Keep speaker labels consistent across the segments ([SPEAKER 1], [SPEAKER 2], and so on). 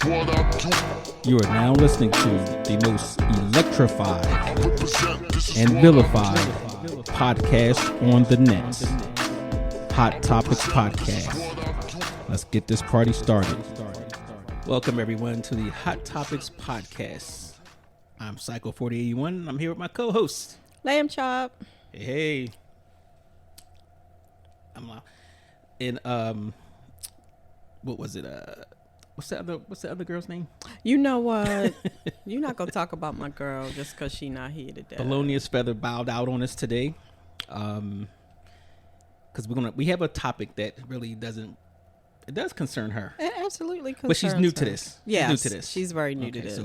[SPEAKER 1] You are now listening to the most electrified and vilified podcast on the net, Hot Topix Podcast. Let's get this party started. Welcome everyone to the Hot Topix Podcast. I'm Psycho4081. I'm here with my co-host,
[SPEAKER 2] Lamb Chop.
[SPEAKER 1] Hey. I'm loud. And what was it? What's the other girl's name?
[SPEAKER 2] You know what? You're not gonna talk about my girl just because she not here today.
[SPEAKER 1] Polonius Feather bowed out on us today, because we have a topic that really does concern her.
[SPEAKER 2] It absolutely concerns
[SPEAKER 1] but she's new
[SPEAKER 2] her.
[SPEAKER 1] to this.
[SPEAKER 2] Yes,
[SPEAKER 1] she's new to this.
[SPEAKER 2] She's very new to this.
[SPEAKER 1] So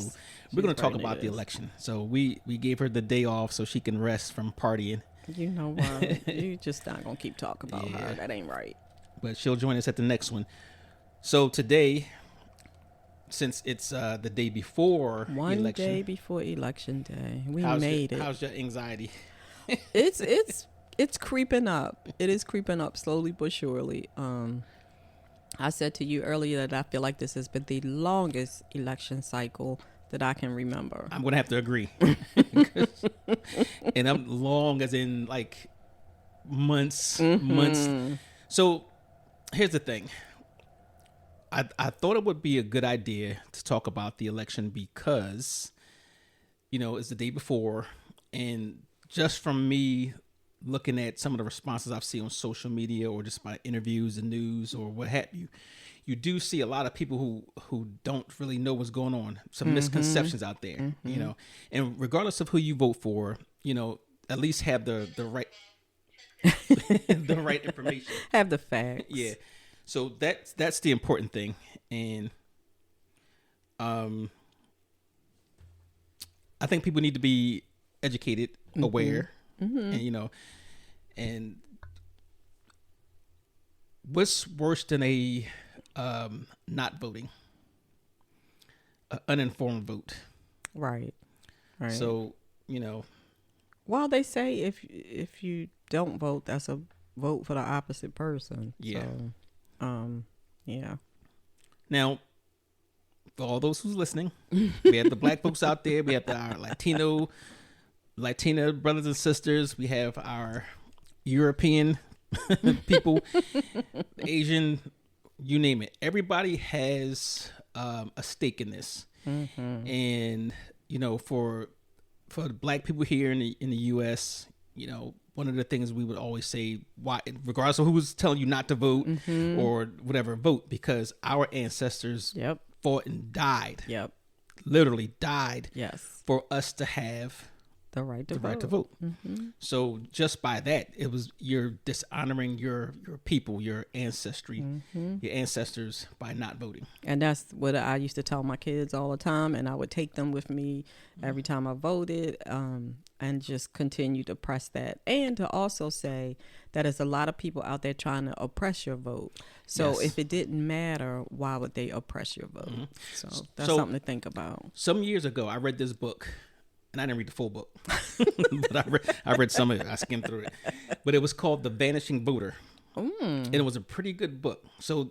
[SPEAKER 1] we're going to talk about the election. So we gave her the day off so she can rest from partying.
[SPEAKER 2] You know what? You just not gonna keep talking about her. That ain't right.
[SPEAKER 1] But she'll join us at the next one. So today, since it's the day before
[SPEAKER 2] One
[SPEAKER 1] election,
[SPEAKER 2] day before election day, we
[SPEAKER 1] how's
[SPEAKER 2] made it.
[SPEAKER 1] How's your anxiety?
[SPEAKER 2] It's creeping up. It is creeping up slowly but surely. I said to you earlier that I feel like this has been the longest election cycle that I can remember.
[SPEAKER 1] I'm going to have to agree. And I'm long as in like months. So here's the thing. I thought it would be a good idea to talk about the election because, it's the day before. And just from me looking at some of the responses I've seen on social media or just by interviews and news or what have you, you do see a lot of people who don't really know what's going on. Some misconceptions out there, and regardless of who you vote for, at least have the right, the right information.
[SPEAKER 2] Have the facts.
[SPEAKER 1] Yeah. So that's the important thing. And, I think people need to be educated, aware, and, and what's worse than a, not voting, uninformed vote.
[SPEAKER 2] Right.
[SPEAKER 1] So,
[SPEAKER 2] well, they say if you don't vote, that's a vote for the opposite person.
[SPEAKER 1] Yeah.
[SPEAKER 2] So, yeah.
[SPEAKER 1] Now, for all those who's listening, we have the black folks out there. We have our Latina brothers and sisters. We have our European people, Asian, you name it. Everybody has a stake in this. And, for the black people here in the U.S., one of the things we would always say, why, regardless of who's telling you not to vote or whatever, vote, because our ancestors fought and died. Literally died.
[SPEAKER 2] Yes.
[SPEAKER 1] For us to have
[SPEAKER 2] the right to
[SPEAKER 1] vote. So just by that, you're dishonoring your people, your ancestry, your ancestors by not voting.
[SPEAKER 2] And that's what I used to tell my kids all the time, and I would take them with me every time I voted, and just continue to press that, and to also say that there's a lot of people out there trying to oppress your vote. So if it didn't matter, why would they oppress your vote? So that's something to think about. Some
[SPEAKER 1] years ago, I read this book. And I didn't read the full book, but I read some of it. I skimmed through it. But it was called The Vanishing Voter. And it was a pretty good book. So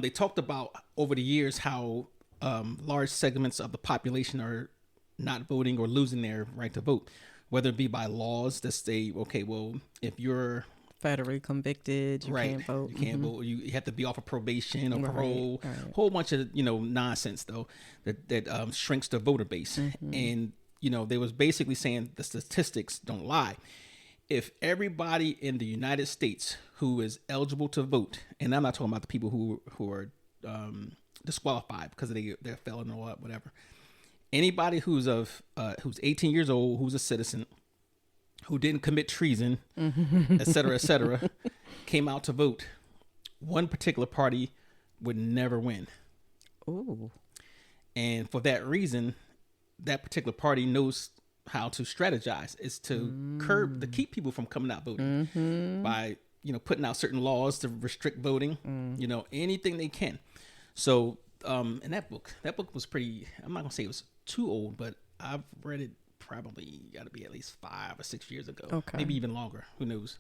[SPEAKER 1] they talked about over the years how large segments of the population are not voting or losing their right to vote, whether it be by laws that say, okay, well, if you're
[SPEAKER 2] federally convicted, you can't vote.
[SPEAKER 1] You can't vote. You have to be off of probation or parole. A whole bunch of nonsense though that shrinks the voter base. And they was basically saying the statistics don't lie. If everybody in the United States who is eligible to vote, and I'm not talking about the people who are disqualified because they're felon or whatever. Anybody who's 18 years old, who's a citizen, who didn't commit treason, et cetera, came out to vote, one particular party would never win.
[SPEAKER 2] Ooh.
[SPEAKER 1] And for that reason, that particular party knows how to strategize. Is to keep people from coming out voting by, putting out certain laws to restrict voting, anything they can. So, in that book was pretty, I'm not gonna say it was too old, but I've read it probably got to be at least 5 or 6 years ago, maybe even longer. Who knows?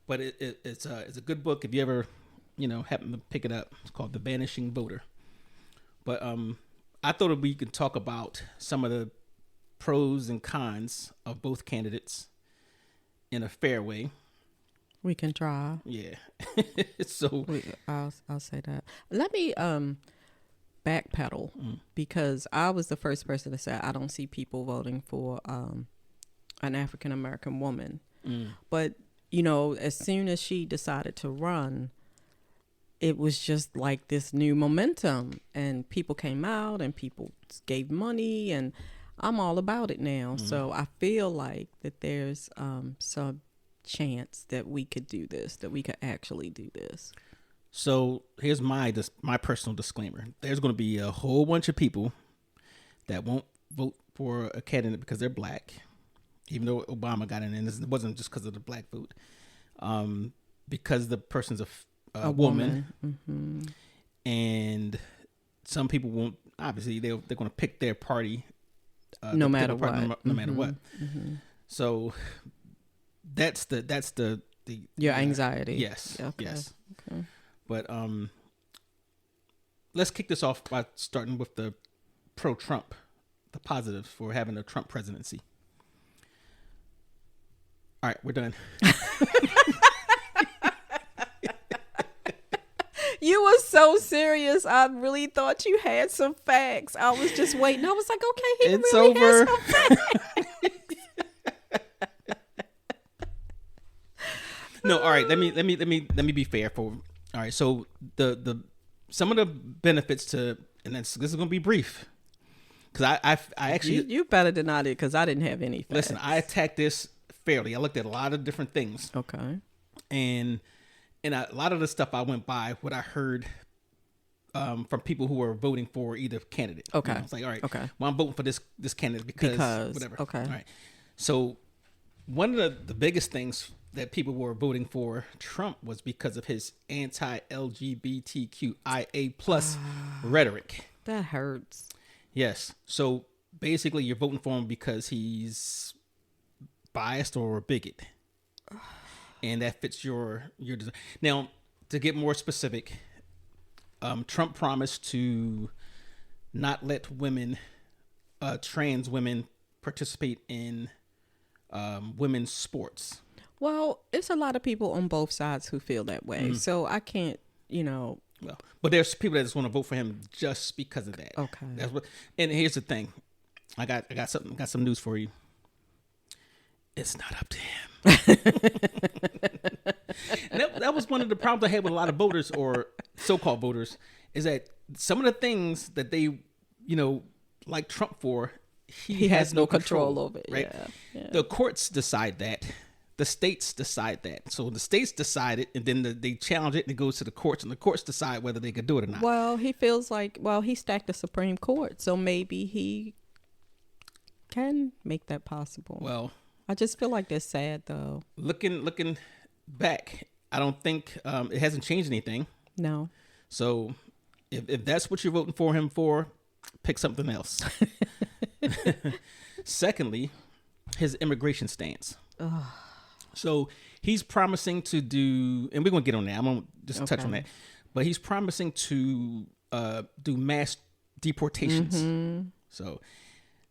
[SPEAKER 1] But it's a good book if you ever happen to pick it up. It's called The Vanishing Voter. But I thought we could talk about some of the pros and cons of both candidates in a fair way.
[SPEAKER 2] We can try.
[SPEAKER 1] Yeah. So
[SPEAKER 2] I'll say that. Let me backpedal because I was the first person to say I don't see people voting for an African American woman. But you know, as soon as she decided to run, it was just like this new momentum, and people came out and people gave money, and I'm all about it now. So I feel like that there's some chance that we could do this, that we could actually do this.
[SPEAKER 1] So here's my personal disclaimer. There's going to be a whole bunch of people that won't vote for a candidate because they're black, even though Obama got in, and it wasn't just because of the black vote, because the person's a woman. Mm-hmm. And some people won't, obviously they're going to pick their party
[SPEAKER 2] no matter what.
[SPEAKER 1] No matter what. Mm-hmm. So that's the
[SPEAKER 2] your anxiety.
[SPEAKER 1] Yes.
[SPEAKER 2] Okay.
[SPEAKER 1] Yes.
[SPEAKER 2] Okay.
[SPEAKER 1] But let's kick this off by starting with the pro-Trump, the positives for having a Trump presidency. All right, we're done.
[SPEAKER 2] You were so serious. I really thought you had some facts. I was just waiting. I was like, okay, he
[SPEAKER 1] it's
[SPEAKER 2] really
[SPEAKER 1] over.
[SPEAKER 2] has some facts.
[SPEAKER 1] No, all right. Let me be fair. All right. So the some of the benefits to, and this is going to be brief, because I actually
[SPEAKER 2] you better deny it because I didn't have any facts.
[SPEAKER 1] Listen, I attacked this fairly. I looked at a lot of different things.
[SPEAKER 2] Okay.
[SPEAKER 1] And a lot of the stuff I went by what I heard from people who were voting for either candidate.
[SPEAKER 2] Okay.
[SPEAKER 1] You know, it's like, all right,
[SPEAKER 2] okay.
[SPEAKER 1] Well, I'm voting for this candidate because whatever.
[SPEAKER 2] Okay.
[SPEAKER 1] All right. So one of the biggest things that people were voting for Trump was because of his anti-LGBTQIA plus rhetoric.
[SPEAKER 2] That hurts.
[SPEAKER 1] Yes. So basically you're voting for him because he's biased or a bigot. And that fits your design. Now, to get more specific, Trump promised to not let women, trans women, participate in women's sports.
[SPEAKER 2] Well, it's a lot of people on both sides who feel that way. So I can't, Well,
[SPEAKER 1] but there's people that just want to vote for him just because of that.
[SPEAKER 2] Okay.
[SPEAKER 1] That's what. And here's the thing, I got some news for you. It's not up to him. And that was one of the problems I had with a lot of voters or so-called voters, is that some of the things that they, like Trump for, he has no control
[SPEAKER 2] over it.
[SPEAKER 1] Right?
[SPEAKER 2] Yeah.
[SPEAKER 1] The courts decide that. The states decide that. So the states decide it, and then they challenge it, and it goes to the courts, and the courts decide whether they could do it or not.
[SPEAKER 2] Well, he feels like, he stacked the Supreme Court, so maybe he can make that possible.
[SPEAKER 1] Well,
[SPEAKER 2] I just feel like that's sad, though.
[SPEAKER 1] Looking back, I don't think it hasn't changed anything.
[SPEAKER 2] No.
[SPEAKER 1] So if that's what you're voting for him for, pick something else. Secondly, his immigration stance. Ugh. So he's promising to do, and we're going to get on that. I'm going to just touch on that. But he's promising to do mass deportations. Mm-hmm. So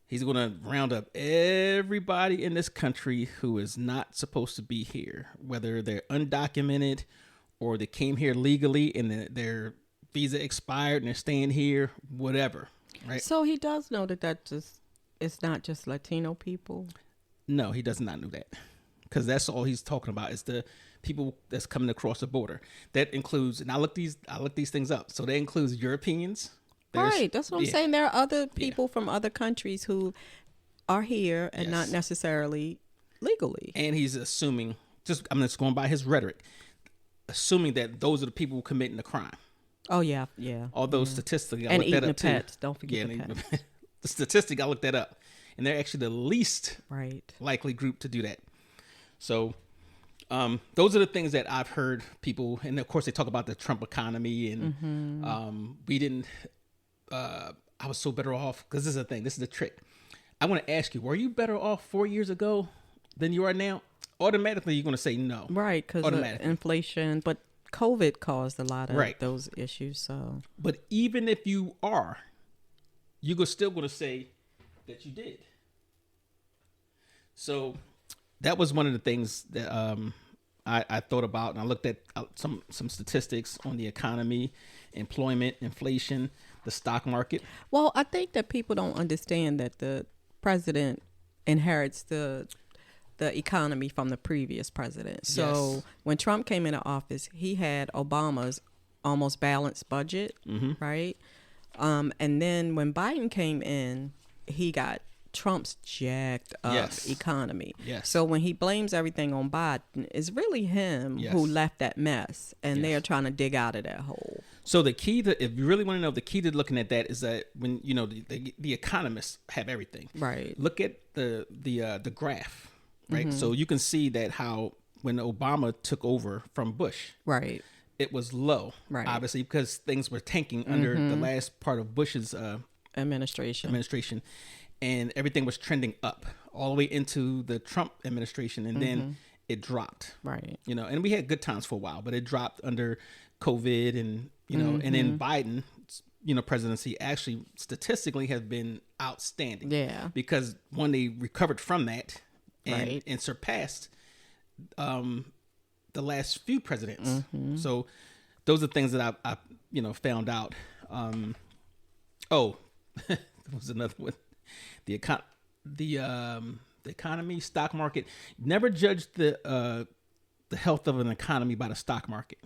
[SPEAKER 1] he's going to round up everybody in this country who is not supposed to be here, whether they're undocumented or they came here legally and their visa expired and they're staying here, whatever. Right?
[SPEAKER 2] So he does know that it's not just Latino people?
[SPEAKER 1] No, he does not know that. Because that's all he's talking about is the people that's coming across the border. That includes, and I look these things up. So that includes Europeans.
[SPEAKER 2] Right, that's what I'm saying. There are other people from other countries who are here and not necessarily legally.
[SPEAKER 1] And he's assuming, I'm just going by his rhetoric, assuming that those are the people committing the crime.
[SPEAKER 2] Oh yeah.
[SPEAKER 1] Although statistically, I
[SPEAKER 2] and
[SPEAKER 1] looked that
[SPEAKER 2] eating
[SPEAKER 1] up
[SPEAKER 2] the pets. Don't forget the pets.
[SPEAKER 1] The statistic, I looked that up, and they're actually the least likely group to do that. So those are the things that I've heard people, and of course they talk about the Trump economy, and we didn't. I was so better off, because this is the thing. This is the trick. I want to ask you: were you better off 4 years ago than you are now? Automatically, you're going to say no.
[SPEAKER 2] Right, because of inflation. But COVID caused a lot of
[SPEAKER 1] Right.
[SPEAKER 2] those issues. So,
[SPEAKER 1] But even if you are, you're still going to say that you did. So that was one of the things that I thought about, and I looked at some statistics on the economy, employment, inflation, the stock market.
[SPEAKER 2] well, I think that people don't understand that the president inherits the economy from the previous president. So
[SPEAKER 1] Yes.
[SPEAKER 2] when Trump came into office, he had Obama's almost balanced budget, right? And then when Biden came in, he got Trump's jacked up
[SPEAKER 1] Yes.
[SPEAKER 2] economy.
[SPEAKER 1] Yes.
[SPEAKER 2] So when he blames everything on Biden, it's really him
[SPEAKER 1] Yes.
[SPEAKER 2] who left that mess, and they
[SPEAKER 1] Yes.
[SPEAKER 2] are trying to dig out of that hole.
[SPEAKER 1] So the key to, if you really want to know, the key to looking at that is that when the economists have everything.
[SPEAKER 2] Right.
[SPEAKER 1] Look at the graph, right? So you can see that how when Obama took over from Bush,
[SPEAKER 2] Right.
[SPEAKER 1] it was low,
[SPEAKER 2] Right.
[SPEAKER 1] obviously because things were tanking under the last part of Bush's administration, and everything was trending up all the way into the Trump administration, and then it dropped.
[SPEAKER 2] Right.
[SPEAKER 1] And we had good times for a while, but it dropped under COVID, and and then Biden, presidency actually statistically has been outstanding.
[SPEAKER 2] Yeah.
[SPEAKER 1] Because when they recovered from that and
[SPEAKER 2] Right.
[SPEAKER 1] and surpassed the last few presidents. So those are things that I found out. There was another one. The economy, stock market. Never judge the health of an economy by the stock market,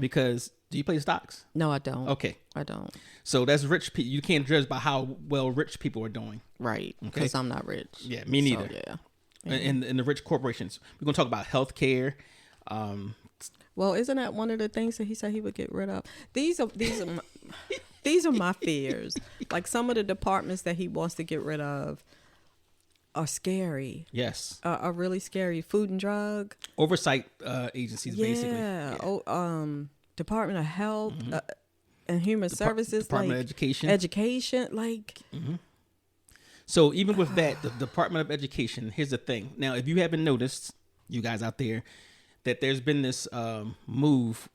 [SPEAKER 1] because do you play stocks?
[SPEAKER 2] No, I don't.
[SPEAKER 1] Okay,
[SPEAKER 2] I don't.
[SPEAKER 1] so that's rich people. You can't judge by how well rich people are doing.
[SPEAKER 2] Right. Because I'm not rich.
[SPEAKER 1] Yeah, me neither.
[SPEAKER 2] So, yeah.
[SPEAKER 1] And the rich corporations. We're gonna talk about healthcare.
[SPEAKER 2] Well, isn't that one of the things that he said he would get rid of? These are these are my fears. Like some of the departments that he wants to get rid of are scary.
[SPEAKER 1] Yes,
[SPEAKER 2] Are really scary. Food and drug
[SPEAKER 1] oversight agencies, basically.
[SPEAKER 2] Yeah. Department of Health and Human Services,
[SPEAKER 1] Department
[SPEAKER 2] like
[SPEAKER 1] of Education.
[SPEAKER 2] Education, like.
[SPEAKER 1] So even with that, the Department of Education. Here's the thing. Now, if you haven't noticed, you guys out there, that there's been this move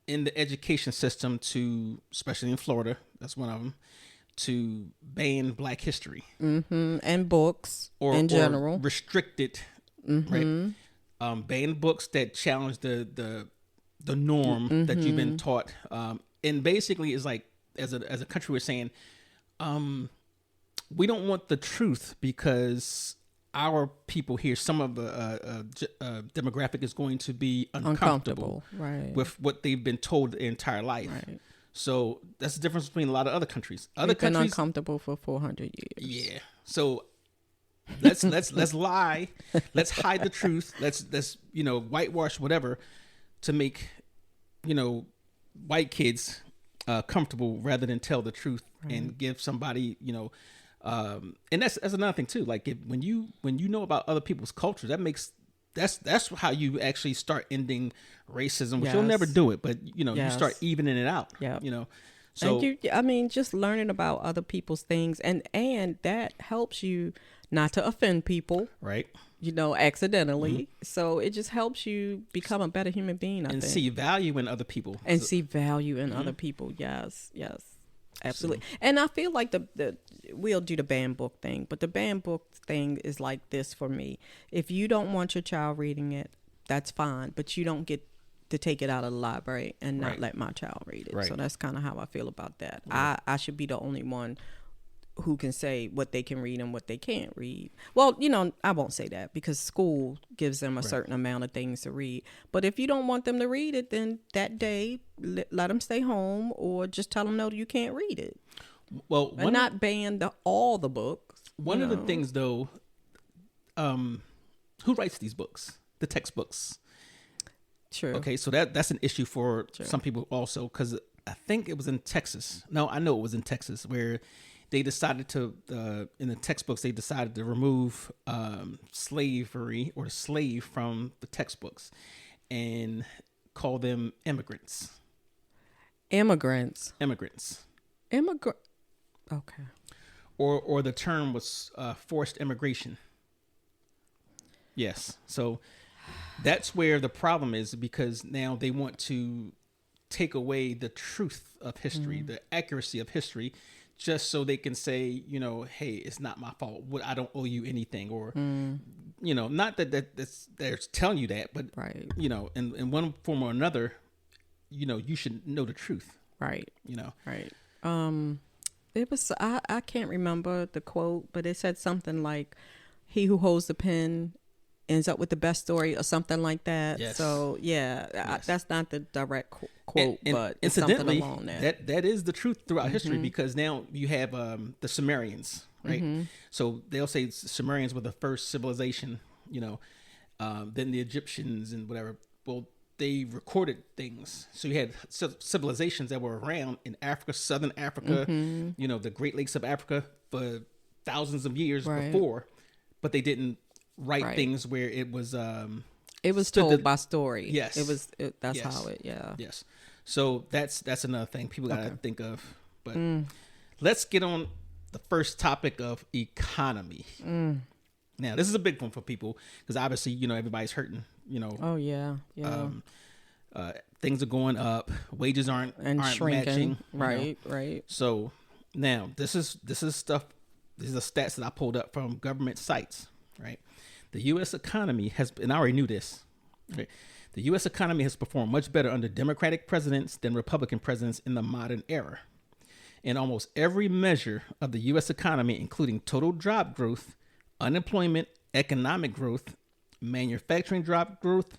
[SPEAKER 1] in the education system to, especially in Florida, that's one of them, to ban Black history.
[SPEAKER 2] And books in general.
[SPEAKER 1] Or restrict it, right? Ban books that challenge the norm that you've been taught. And basically, it's like, as a country, we're saying, we don't want the truth because our people here, some of the demographic is going to be uncomfortable
[SPEAKER 2] right.
[SPEAKER 1] with what they've been told their entire life.
[SPEAKER 2] Right.
[SPEAKER 1] So that's the difference between a lot of other countries. Other
[SPEAKER 2] They've been
[SPEAKER 1] countries,
[SPEAKER 2] uncomfortable for 400 years.
[SPEAKER 1] yeah. So let's lie. Let's hide the truth. Let's whitewash whatever to make white kids comfortable rather than tell the truth and give somebody and that's another thing too. Like when you know about other people's cultures, that's how you actually start ending racism, which you'll never do it, but you start evening it out.
[SPEAKER 2] Yeah.
[SPEAKER 1] So
[SPEAKER 2] and just learning about other people's things, and that helps you not to offend people,
[SPEAKER 1] right?
[SPEAKER 2] Accidentally. So it just helps you become a better human being. I think.
[SPEAKER 1] See value in other people,
[SPEAKER 2] and see value in other people. Yes, absolutely. And I feel like we'll do the banned book thing, but the banned book thing is like this for me. If you don't want your child reading it, that's fine, but you don't get to take it out of the library and not let my child read it.
[SPEAKER 1] Right.
[SPEAKER 2] So that's kind of how I feel about that.
[SPEAKER 1] Right.
[SPEAKER 2] I should be the only one who can say what they can read and what they can't read. Well, I won't say that because school gives them a certain amount of things to read. But if you don't want them to read it, then that day, let them stay home or just tell them, no, you can't read it.
[SPEAKER 1] Well,
[SPEAKER 2] and not ban all the books.
[SPEAKER 1] One of the things, though, who writes these books? The textbooks.
[SPEAKER 2] True.
[SPEAKER 1] Okay, so that's an issue for some people also, because I think it was in Texas. No, I know it was in Texas where they decided to, in the textbooks, they decided to remove slavery or the slave from the textbooks and call them immigrants.
[SPEAKER 2] Immigrants. Okay.
[SPEAKER 1] Or the term was forced immigration. Yes. So That's where the problem is, because now they want to take away the truth of history, the accuracy of history, just so they can say, you know, hey, it's not my fault. I don't owe you anything, or you know, not that's they're telling you that, but
[SPEAKER 2] right.
[SPEAKER 1] you know, in one form or another, you know, you should know the truth.
[SPEAKER 2] Right.
[SPEAKER 1] You know.
[SPEAKER 2] Right. It was I can't remember the quote, but it said something like, "He who holds the pen ends up with the best story," or something like that.
[SPEAKER 1] Yes.
[SPEAKER 2] So yeah,
[SPEAKER 1] Yes.
[SPEAKER 2] that's not the direct quote, but it's
[SPEAKER 1] incidentally,
[SPEAKER 2] something along that.
[SPEAKER 1] That is the truth throughout history, because now you have the Sumerians, right? So they'll say Sumerians were the first civilization, you know, then the Egyptians and whatever. Well, they recorded things. So you had civilizations that were around in Africa, Southern Africa, you know, the Great Lakes of Africa for thousands of years before, but they didn't write things where it was
[SPEAKER 2] told by story.
[SPEAKER 1] Yes.
[SPEAKER 2] That's
[SPEAKER 1] Yes.
[SPEAKER 2] how it, yeah.
[SPEAKER 1] Yes. So that's another thing people got to think of. But let's get on the first topic of economy. Now, this is a big one for people, because obviously, you know, everybody's hurting, you know.
[SPEAKER 2] Oh yeah.
[SPEAKER 1] Things are going up, wages aren't
[SPEAKER 2] Shrinking.
[SPEAKER 1] matching.
[SPEAKER 2] Right,
[SPEAKER 1] you know.
[SPEAKER 2] right.
[SPEAKER 1] So now this is stuff. These are stats that I pulled up from government sites, right? The U.S. economy has, and I already knew this, right? The U.S. economy has performed much better under Democratic presidents than Republican presidents in the modern era. In almost every measure of the U.S. economy, including total job growth, unemployment, economic growth, manufacturing job growth,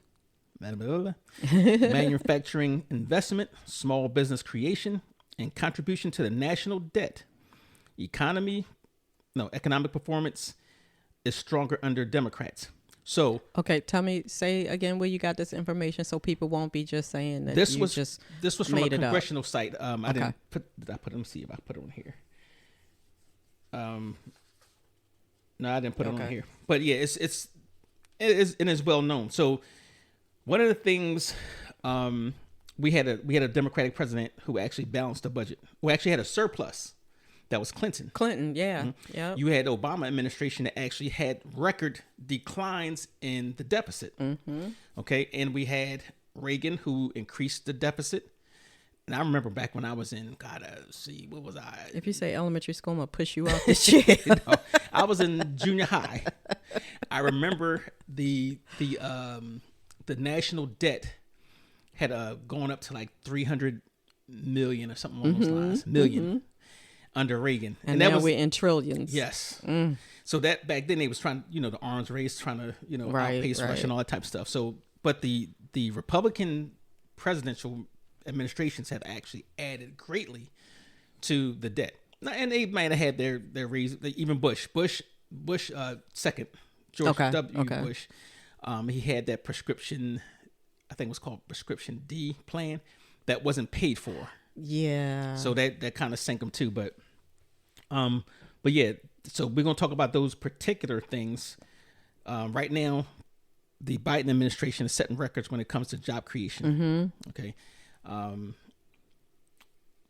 [SPEAKER 1] manufacturing investment, small business creation, and contribution to the national debt, economic performance is stronger under Democrats. So
[SPEAKER 2] okay, say again where you got this information, so people won't be just saying that
[SPEAKER 1] this
[SPEAKER 2] you
[SPEAKER 1] was
[SPEAKER 2] just
[SPEAKER 1] from a
[SPEAKER 2] made it up.
[SPEAKER 1] congressional site. I didn't put. Did I put? Let me see if I put it on here. No, I didn't put it on here. But yeah, it is well known. So one of the things, we had a Democratic president who actually balanced the budget. Who actually had a surplus. That was Clinton.
[SPEAKER 2] Yeah. Yeah.
[SPEAKER 1] You had Obama administration that actually had record declines in the deficit. Okay. And we had Reagan, who increased the deficit. And I remember back when I was in, what was I?
[SPEAKER 2] If you say elementary school, I'm going to push you off this shit.
[SPEAKER 1] No, I was in junior high. I remember the national debt had gone up to like 300 million or something along those lines. Million. Under Reagan,
[SPEAKER 2] and that now we're in trillions.
[SPEAKER 1] Yes. So that back then they was trying, you know, the arms race, trying to, you know, outpace Russia and all that type of stuff. So, but the Republican presidential administrations have actually added greatly to the debt, and they might have had their reason. Even Bush second, George W. Bush, he had that prescription, I think it was called Prescription D plan, that wasn't paid for.
[SPEAKER 2] Yeah.
[SPEAKER 1] So that kind of sank them too, but yeah. So we're gonna talk about those particular things. Right now, the Biden administration is setting records when it comes to job creation. Okay.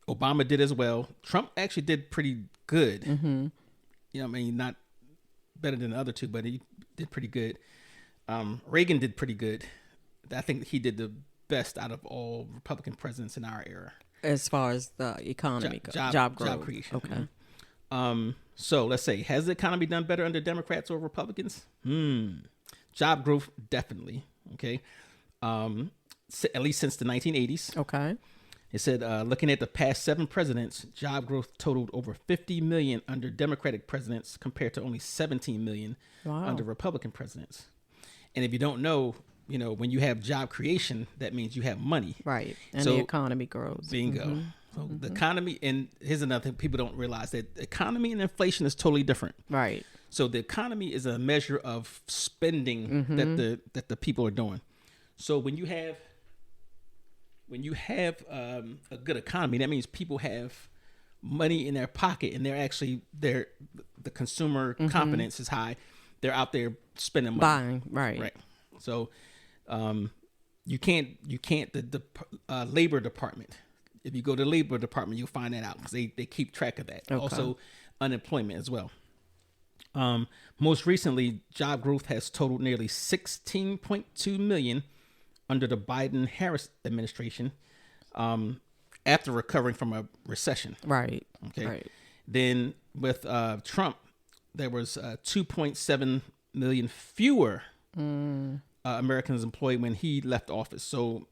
[SPEAKER 1] Obama did as well. Trump actually did pretty good. You know what I mean? Not better than the other two, but he did pretty good. Reagan did pretty good. I think he did the best out of all Republican presidents in our era.
[SPEAKER 2] As far as the economy goes, job growth.
[SPEAKER 1] Job creation.
[SPEAKER 2] Okay.
[SPEAKER 1] So let's say, has the economy done better under Democrats or Republicans? Job growth, definitely. Okay. At least since the 1980s.
[SPEAKER 2] Okay.
[SPEAKER 1] It said, looking at the past 7 presidents, job growth totaled over 50 million under Democratic presidents compared to only 17 million under Republican presidents. And if you don't know, you know, when you have job creation, that means you have money.
[SPEAKER 2] Right. And the economy grows.
[SPEAKER 1] Bingo. So the economy, and here's another thing people don't realize, that the economy and inflation is totally different.
[SPEAKER 2] Right.
[SPEAKER 1] So the economy is a measure of spending that the people are doing. So when you have a good economy, that means people have money in their pocket, and they're actually the consumer confidence is high. They're out there spending money.
[SPEAKER 2] Buying. Right.
[SPEAKER 1] So you can't the labor department. If you go to the labor department, you'll find that out, because they keep track of that. Okay. Also unemployment as well. Most recently, job growth has totaled nearly 16.2 million under the Biden-Harris administration, after recovering from a recession.
[SPEAKER 2] Right.
[SPEAKER 1] Okay.
[SPEAKER 2] Right.
[SPEAKER 1] Then with Trump, there was 2.7 million fewer Americans employed when he left office. So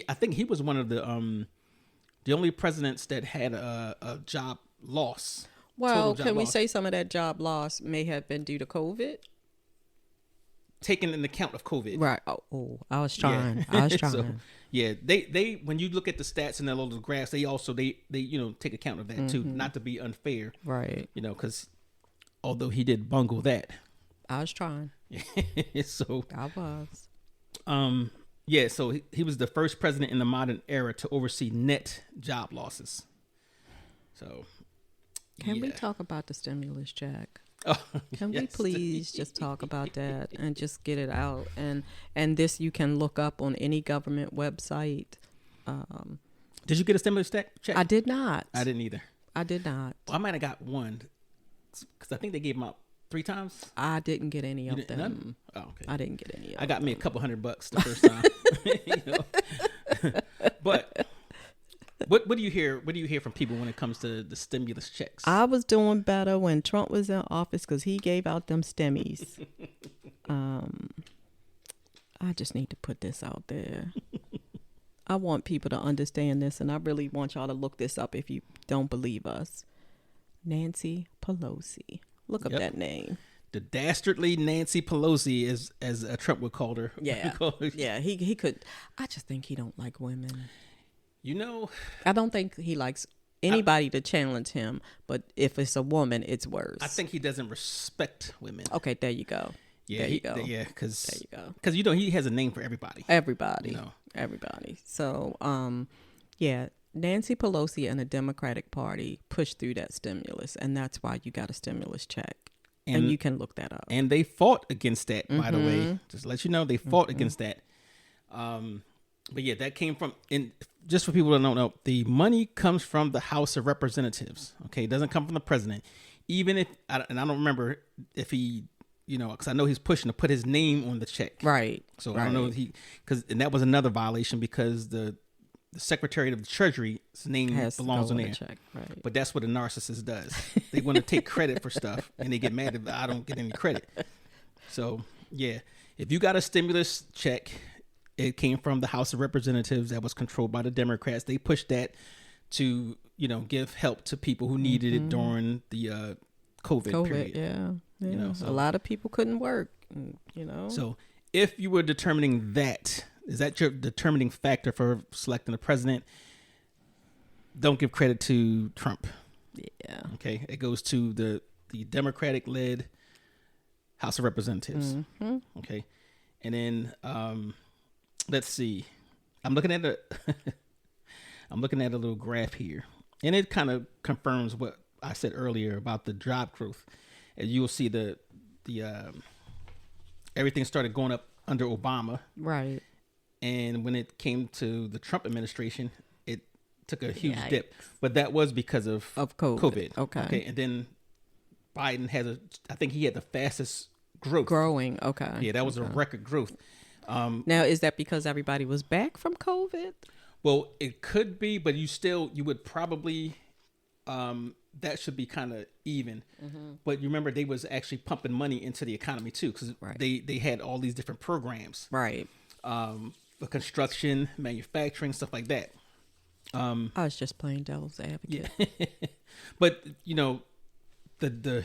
[SPEAKER 1] I think he was one of the only presidents that had a job loss.
[SPEAKER 2] Well, can we say some of that job loss may have been due to COVID?
[SPEAKER 1] Taken in account of COVID.
[SPEAKER 2] Right. Oh, I was trying. Yeah. I was trying.
[SPEAKER 1] So, yeah, they when you look at the stats and the little graphs, they also they take account of that too, not to be unfair.
[SPEAKER 2] Right.
[SPEAKER 1] Because although he did bungle that.
[SPEAKER 2] I was trying.
[SPEAKER 1] So
[SPEAKER 2] I was.
[SPEAKER 1] Yeah, so he was the first president in the modern era to oversee net job losses. So
[SPEAKER 2] can we talk about the stimulus check?
[SPEAKER 1] Oh,
[SPEAKER 2] can we please just talk about that and just get it out? And this you can look up on any government website.
[SPEAKER 1] Did you get a stimulus check?
[SPEAKER 2] I did not.
[SPEAKER 1] I didn't either.
[SPEAKER 2] I did not.
[SPEAKER 1] Well, I might have got one because I think they gave them out 3 times.
[SPEAKER 2] I didn't get any of them.
[SPEAKER 1] None? Oh, okay.
[SPEAKER 2] I didn't get any of them.
[SPEAKER 1] I got me a couple $100 the first time. But what do you hear? What do you hear from people when it comes to the stimulus checks?
[SPEAKER 2] I was doing better when Trump was in office because he gave out them stimmies. I just need to put this out there. I want people to understand this, and I really want y'all to look this up if you don't believe us. Nancy Pelosi. Look up that name.
[SPEAKER 1] The dastardly Nancy Pelosi, as Trump would call her.
[SPEAKER 2] Yeah, yeah. He could. I just think he don't like women. I don't think he likes anybody to challenge him. But if it's a woman, it's worse.
[SPEAKER 1] I think he doesn't respect women.
[SPEAKER 2] Okay, there you go.
[SPEAKER 1] Yeah,
[SPEAKER 2] there you go.
[SPEAKER 1] Yeah, because
[SPEAKER 2] there you go.
[SPEAKER 1] Because he has a name for everybody.
[SPEAKER 2] Everybody. Everybody. So, yeah. Nancy Pelosi and the Democratic Party pushed through that stimulus, and that's why you got a stimulus check. And you can look that up.
[SPEAKER 1] And they fought against that, by the way. Just to let you know, they fought against that. But yeah, that came from, and just for people that don't know, the money comes from the House of Representatives. Okay, it doesn't come from the president. Even if, and I don't remember if he, because I know he's pushing to put his name on the check.
[SPEAKER 2] Right.
[SPEAKER 1] So I don't know if and that was another violation because the Secretary of the Treasury's name belongs on there.
[SPEAKER 2] Check. Right.
[SPEAKER 1] But that's what a narcissist does. They want to take credit for stuff, and they get mad if I don't get any credit. So, yeah, if you got a stimulus check, it came from the House of Representatives that was controlled by the Democrats. They pushed that to, give help to people who needed it during the COVID period.
[SPEAKER 2] Yeah. So a lot of people couldn't work,
[SPEAKER 1] So if you were determining that, is that your determining factor for selecting the president? Don't give credit to Trump.
[SPEAKER 2] Yeah.
[SPEAKER 1] Okay. It goes to the Democratic-led House of Representatives. Mm-hmm. Okay. And then let's see. I'm looking at a little graph here, and it kind of confirms what I said earlier about the job growth. And you'll see the everything started going up under Obama.
[SPEAKER 2] Right.
[SPEAKER 1] And when it came to the Trump administration, it took a huge dip. But that was because of COVID. Okay. And then Biden I think he had the fastest growth.
[SPEAKER 2] Growing. Okay.
[SPEAKER 1] Yeah, that was a record growth.
[SPEAKER 2] Now, is that because everybody was back from COVID?
[SPEAKER 1] Well, it could be, but you would probably, that should be kind of even. Mm-hmm. But you remember they was actually pumping money into the economy too, because they had all these different programs.
[SPEAKER 2] Right.
[SPEAKER 1] For construction, manufacturing, stuff like that.
[SPEAKER 2] I was just playing devil's advocate.
[SPEAKER 1] Yeah. But the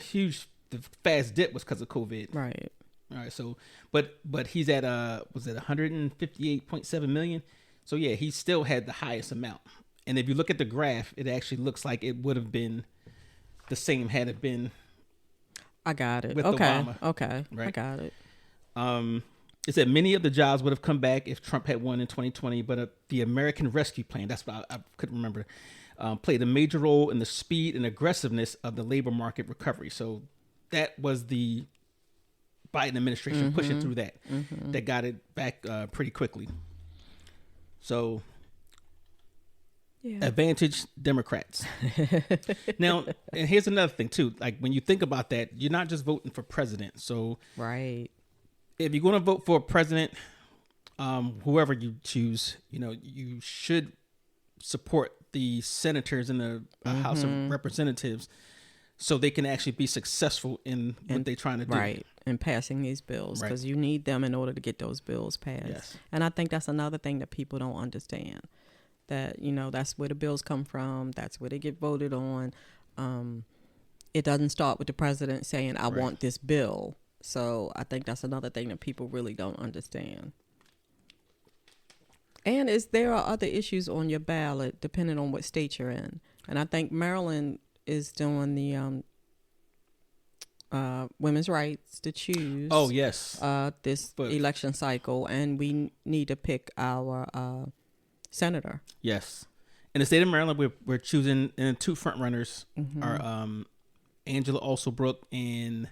[SPEAKER 1] fast dip was because of COVID.
[SPEAKER 2] Right.
[SPEAKER 1] All right. So, but he's at was it 158.7 million? So yeah, he still had the highest amount. And if you look at the graph, it actually looks like it would have been the same had it been.
[SPEAKER 2] I got it.
[SPEAKER 1] With Obama.
[SPEAKER 2] Okay.
[SPEAKER 1] Right?
[SPEAKER 2] I got it.
[SPEAKER 1] It said many of the jobs would have come back if Trump had won in 2020, but the American Rescue Plan, that's what I couldn't remember, played a major role in the speed and aggressiveness of the labor market recovery. So that was the Biden administration pushing through that. Mm-hmm. That got it back pretty quickly. So, advantage Democrats. Now, and here's another thing too. Like when you think about that, you're not just voting for president. So
[SPEAKER 2] right,
[SPEAKER 1] if you're going to vote for a president, whoever you choose, you should support the senators in the House of Representatives, so they can actually be successful in what they're trying to do.
[SPEAKER 2] Right, in passing these bills, because you need them in order to get those bills passed.
[SPEAKER 1] Yes.
[SPEAKER 2] And I think that's another thing that people don't understand. That, that's where the bills come from. That's where they get voted on. It doesn't start with the president saying, I want this bill. So I think that's another thing that people really don't understand. And there are other issues on your ballot depending on what state you're in. And I think Maryland is doing the women's rights to choose.
[SPEAKER 1] Oh, yes.
[SPEAKER 2] This election cycle. And we need to pick our senator.
[SPEAKER 1] Yes. In the state of Maryland, we're choosing, and two front runners are Angela Alsobrook and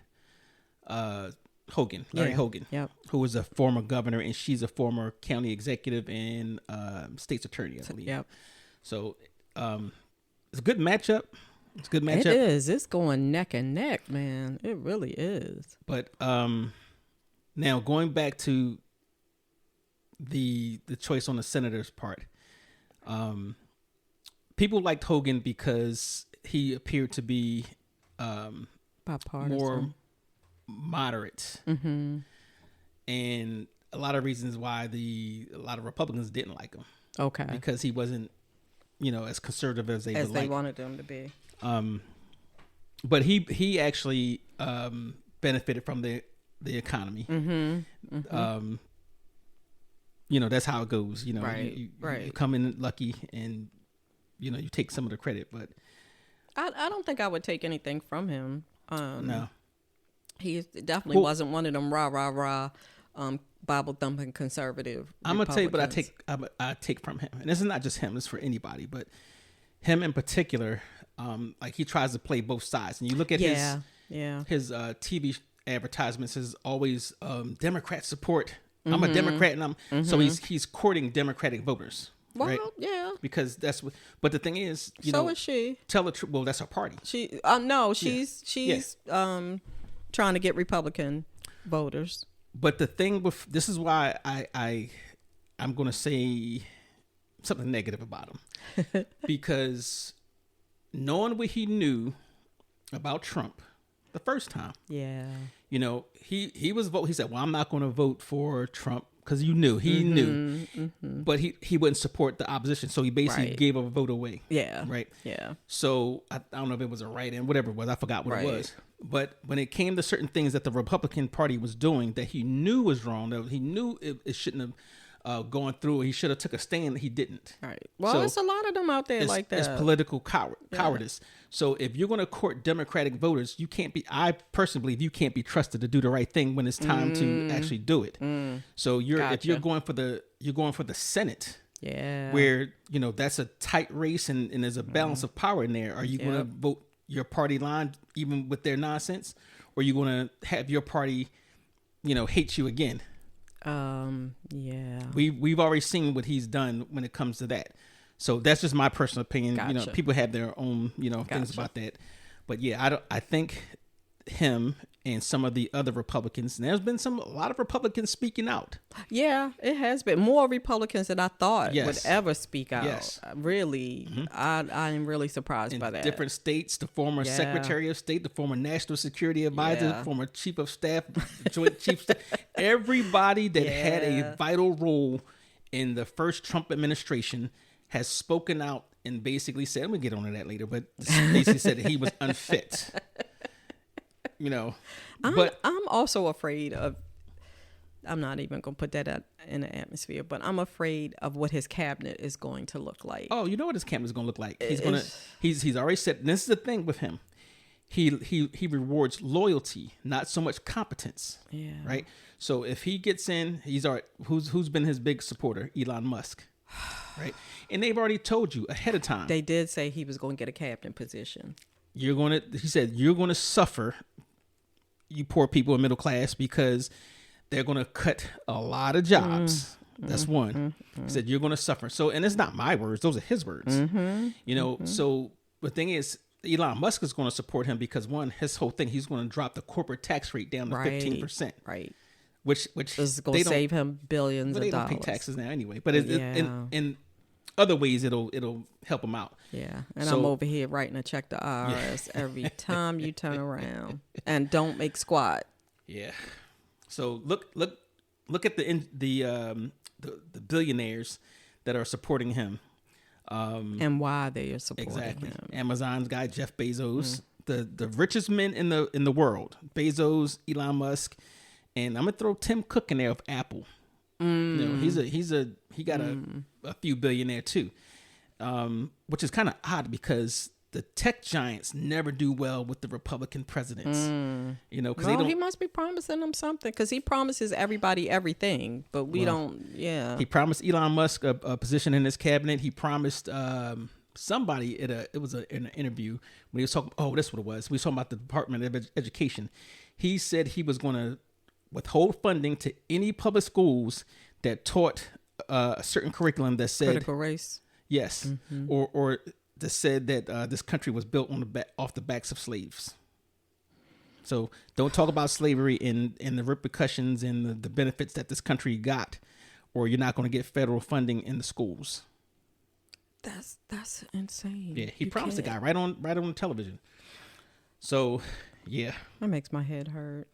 [SPEAKER 1] Larry Hogan, who was a former governor, and she's a former county executive and state's attorney, I believe. Yep. So it's a good matchup.
[SPEAKER 2] It is. It's going neck and neck, man. It really is.
[SPEAKER 1] But now going back to the choice on the senator's part, people liked Hogan because he appeared to be
[SPEAKER 2] bipartisan,
[SPEAKER 1] more moderate, and a lot of reasons why a lot of Republicans didn't like him.
[SPEAKER 2] Okay,
[SPEAKER 1] because he wasn't, as conservative as they
[SPEAKER 2] wanted him to be.
[SPEAKER 1] But he actually benefited from the economy. That's how it goes. You come in lucky, and you take some of the credit. But
[SPEAKER 2] I don't think I would take anything from him.
[SPEAKER 1] No,
[SPEAKER 2] he definitely wasn't one of them rah Bible thumping conservative.
[SPEAKER 1] I'm gonna tell you, but I take from him, and this is not just him; it's for anybody, but him in particular. Like he tries to play both sides, and you look at his TV advertisements is always Democrat support. I'm a Democrat, and so he's courting Democratic voters.
[SPEAKER 2] Well,
[SPEAKER 1] right?
[SPEAKER 2] Yeah,
[SPEAKER 1] because that's what. But the thing is,
[SPEAKER 2] so is she.
[SPEAKER 1] Tell the truth. Well, that's her party.
[SPEAKER 2] She's trying to get Republican voters.
[SPEAKER 1] But the thing with this is why I'm going to say something negative about him, because knowing what he knew about Trump the first time, he was vote. He said, "Well, I'm not going to vote for Trump." Because he knew, but he wouldn't support the opposition, so he basically gave a vote away.
[SPEAKER 2] Yeah,
[SPEAKER 1] right.
[SPEAKER 2] Yeah.
[SPEAKER 1] So I don't know if it was a write-in, whatever it was. I forgot what it was. But when it came to certain things that the Republican Party was doing that he knew was wrong, that he knew it shouldn't have gone through, he should have took a stand. He didn't.
[SPEAKER 2] Right. Well, there's a lot of them out there like that. It's
[SPEAKER 1] political cowardice. So if you're going to court Democratic voters, you can't be. I personally believe you can't be trusted to do the right thing when it's time to actually do it. So if you're going for the Senate, where that's a tight race and there's a balance of power in there. Are you going to vote your party line even with their nonsense, or are you going to have your party, hate you again? We've already seen what he's done when it comes to that. So that's just my personal opinion.
[SPEAKER 2] Gotcha.
[SPEAKER 1] People have their own, things about that. But I think him and some of the other Republicans, and there's been a lot of Republicans speaking out.
[SPEAKER 2] Yeah, it has been more Republicans than I thought would ever speak out. Yes. Really, I am really surprised by that.
[SPEAKER 1] Different states, the former Secretary of State, the former National Security Advisor, the former Chief of Staff, Joint Chief of Staff, everybody that had a vital role in the first Trump administration has spoken out and basically said, I'm going to get on to that later, but basically said that he was unfit. But
[SPEAKER 2] I'm also afraid of, I'm not even going to put that in the atmosphere, but I'm afraid of what his cabinet is going to look like.
[SPEAKER 1] Oh, you know what his cabinet is going to look like? He's already said, and this is the thing with him. He rewards loyalty, not so much competence. Yeah. Right. So if he gets in, who's been his big supporter? Elon Musk. Right. And they've already told you ahead of time.
[SPEAKER 2] They did say he was going to get a cabinet position.
[SPEAKER 1] He said, you're going to suffer, you poor people in middle class, because they're going to cut a lot of jobs. That's one. He said, you're going to suffer. So, and it's not my words. Those are his words. You know, so the thing is, Elon Musk is going to support him because one, his whole thing, he's going to drop the corporate tax rate down to 15%.
[SPEAKER 2] Right.
[SPEAKER 1] Which
[SPEAKER 2] is going to save him billions of dollars. They don't pay
[SPEAKER 1] taxes now anyway. But in other ways, it'll help him out.
[SPEAKER 2] Yeah. And I'm over here writing a check to IRS every time you turn around. And don't make squat.
[SPEAKER 1] Yeah. So look at the billionaires that are supporting him.
[SPEAKER 2] And why they are supporting him.
[SPEAKER 1] Amazon's guy Jeff Bezos, the richest men in the world, Bezos, Elon Musk, and I'm gonna throw Tim Cook in there of Apple. You know, he got a few billionaire too, which is kind of odd because the tech giants never do well with the Republican presidents. You know, because
[SPEAKER 2] he must be promising them something because he promises everybody everything, but we don't. Yeah,
[SPEAKER 1] he promised Elon Musk a position in his cabinet. He promised somebody in an interview when he was talking. Oh, that's what it was. We were talking about the Department of Education. He said he was going to withhold funding to any public schools that taught a certain curriculum that said
[SPEAKER 2] critical race.
[SPEAKER 1] Yes, or that said that this country was built off the backs of slaves. So don't talk about slavery and the repercussions and the benefits that this country got, or you're not going to get federal funding in the schools.
[SPEAKER 2] That's insane.
[SPEAKER 1] Yeah, he promised the guy right on television. So, yeah,
[SPEAKER 2] that makes my head hurt.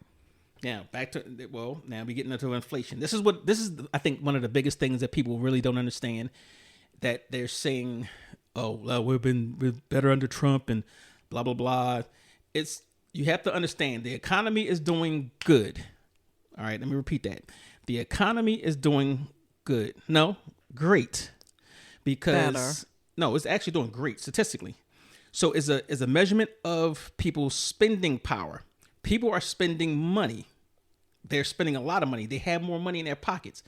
[SPEAKER 1] Now now we getting into inflation. This is I think one of the biggest things that people really don't understand, that they're saying, oh, we're better under Trump and blah blah blah. You have to understand the economy is doing good. All right, let me repeat that. The economy is doing good. No, great. Because
[SPEAKER 2] better.
[SPEAKER 1] No, it's actually doing great statistically. So is a measurement of people's spending power. People are spending money. They're spending a lot of money. They have more money in their pockets.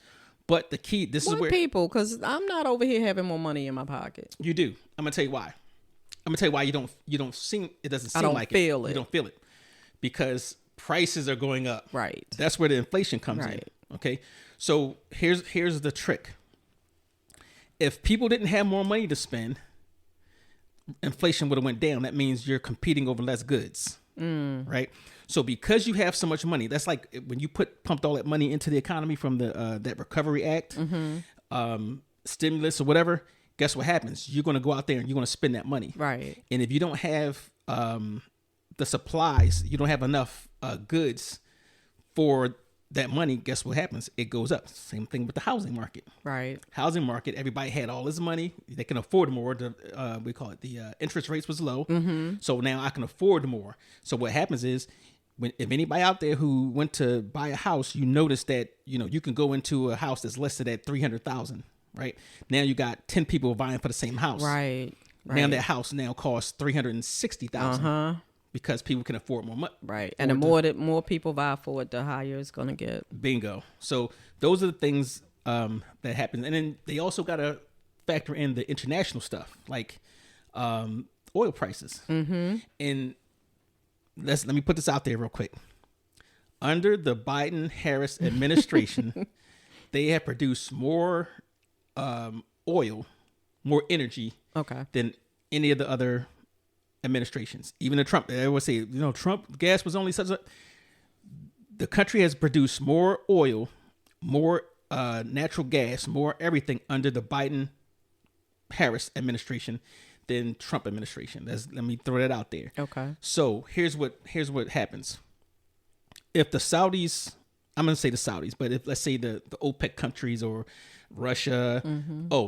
[SPEAKER 1] But the key, is where
[SPEAKER 2] people, because I'm not over here having more money in my pocket.
[SPEAKER 1] You do. I'm gonna tell you why. I'm gonna tell you why you don't seem. It doesn't seem like it. You don't feel it because prices are going up.
[SPEAKER 2] Right.
[SPEAKER 1] That's where the inflation comes in. Okay. So here's the trick. If people didn't have more money to spend, inflation would have went down. That means you're competing over less goods. Right. So because you have so much money, that's like when you pumped all that money into the economy from the that Recovery Act, stimulus or whatever. Guess what happens? You're going to go out there and you're going to spend that money.
[SPEAKER 2] Right.
[SPEAKER 1] And if you don't have the supplies, you don't have enough goods for that money, guess what happens? It goes up. Same thing with the housing market.
[SPEAKER 2] Right.
[SPEAKER 1] Housing market, everybody had all this money. They can afford more. We call it the interest rates was low. So now I can afford more. So what happens is, if anybody out there who went to buy a house, you notice that, you can go into a house that's listed at $300,000, right? Now you got 10 people vying for the same house.
[SPEAKER 2] Right.
[SPEAKER 1] Now that house now costs $360,000 because people can afford more money.
[SPEAKER 2] Right. And the more people vie for it, the higher it's going to get.
[SPEAKER 1] Bingo. So those are the things that happen. And then they also got to factor in the international stuff, like oil prices. And let me put this out there real quick. Under the Biden-Harris administration, they have produced more oil, more energy than any of the other administrations. Even the Trump, they always say, Trump gas was only such a. The country has produced more oil, more natural gas, more everything under the Biden-Harris administration than Trump administration. Let me throw that out there.
[SPEAKER 2] Okay.
[SPEAKER 1] So here's what happens. If the Saudis, I'm going to say the Saudis, but if let's say the OPEC countries or Russia,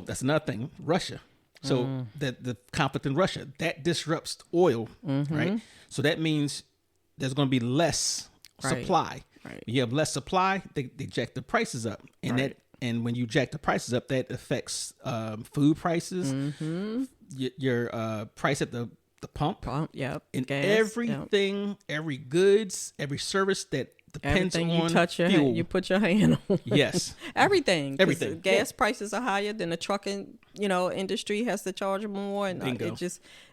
[SPEAKER 1] that's another thing, Russia. So the conflict in Russia, that disrupts oil, right? So that means there's going to be less supply.
[SPEAKER 2] Right.
[SPEAKER 1] You have less supply, they jack the prices up, and and when you jack the prices up, that affects food prices, your price at the pump,
[SPEAKER 2] and
[SPEAKER 1] and
[SPEAKER 2] gas,
[SPEAKER 1] everything, every goods, every service that depends
[SPEAKER 2] everything
[SPEAKER 1] on
[SPEAKER 2] you touch your
[SPEAKER 1] fuel.
[SPEAKER 2] hand, you put your hand on.
[SPEAKER 1] Yes.
[SPEAKER 2] Everything. 'Cause
[SPEAKER 1] Everything.
[SPEAKER 2] Gas prices are higher than the trucking, industry has to charge more, and
[SPEAKER 1] Bingo.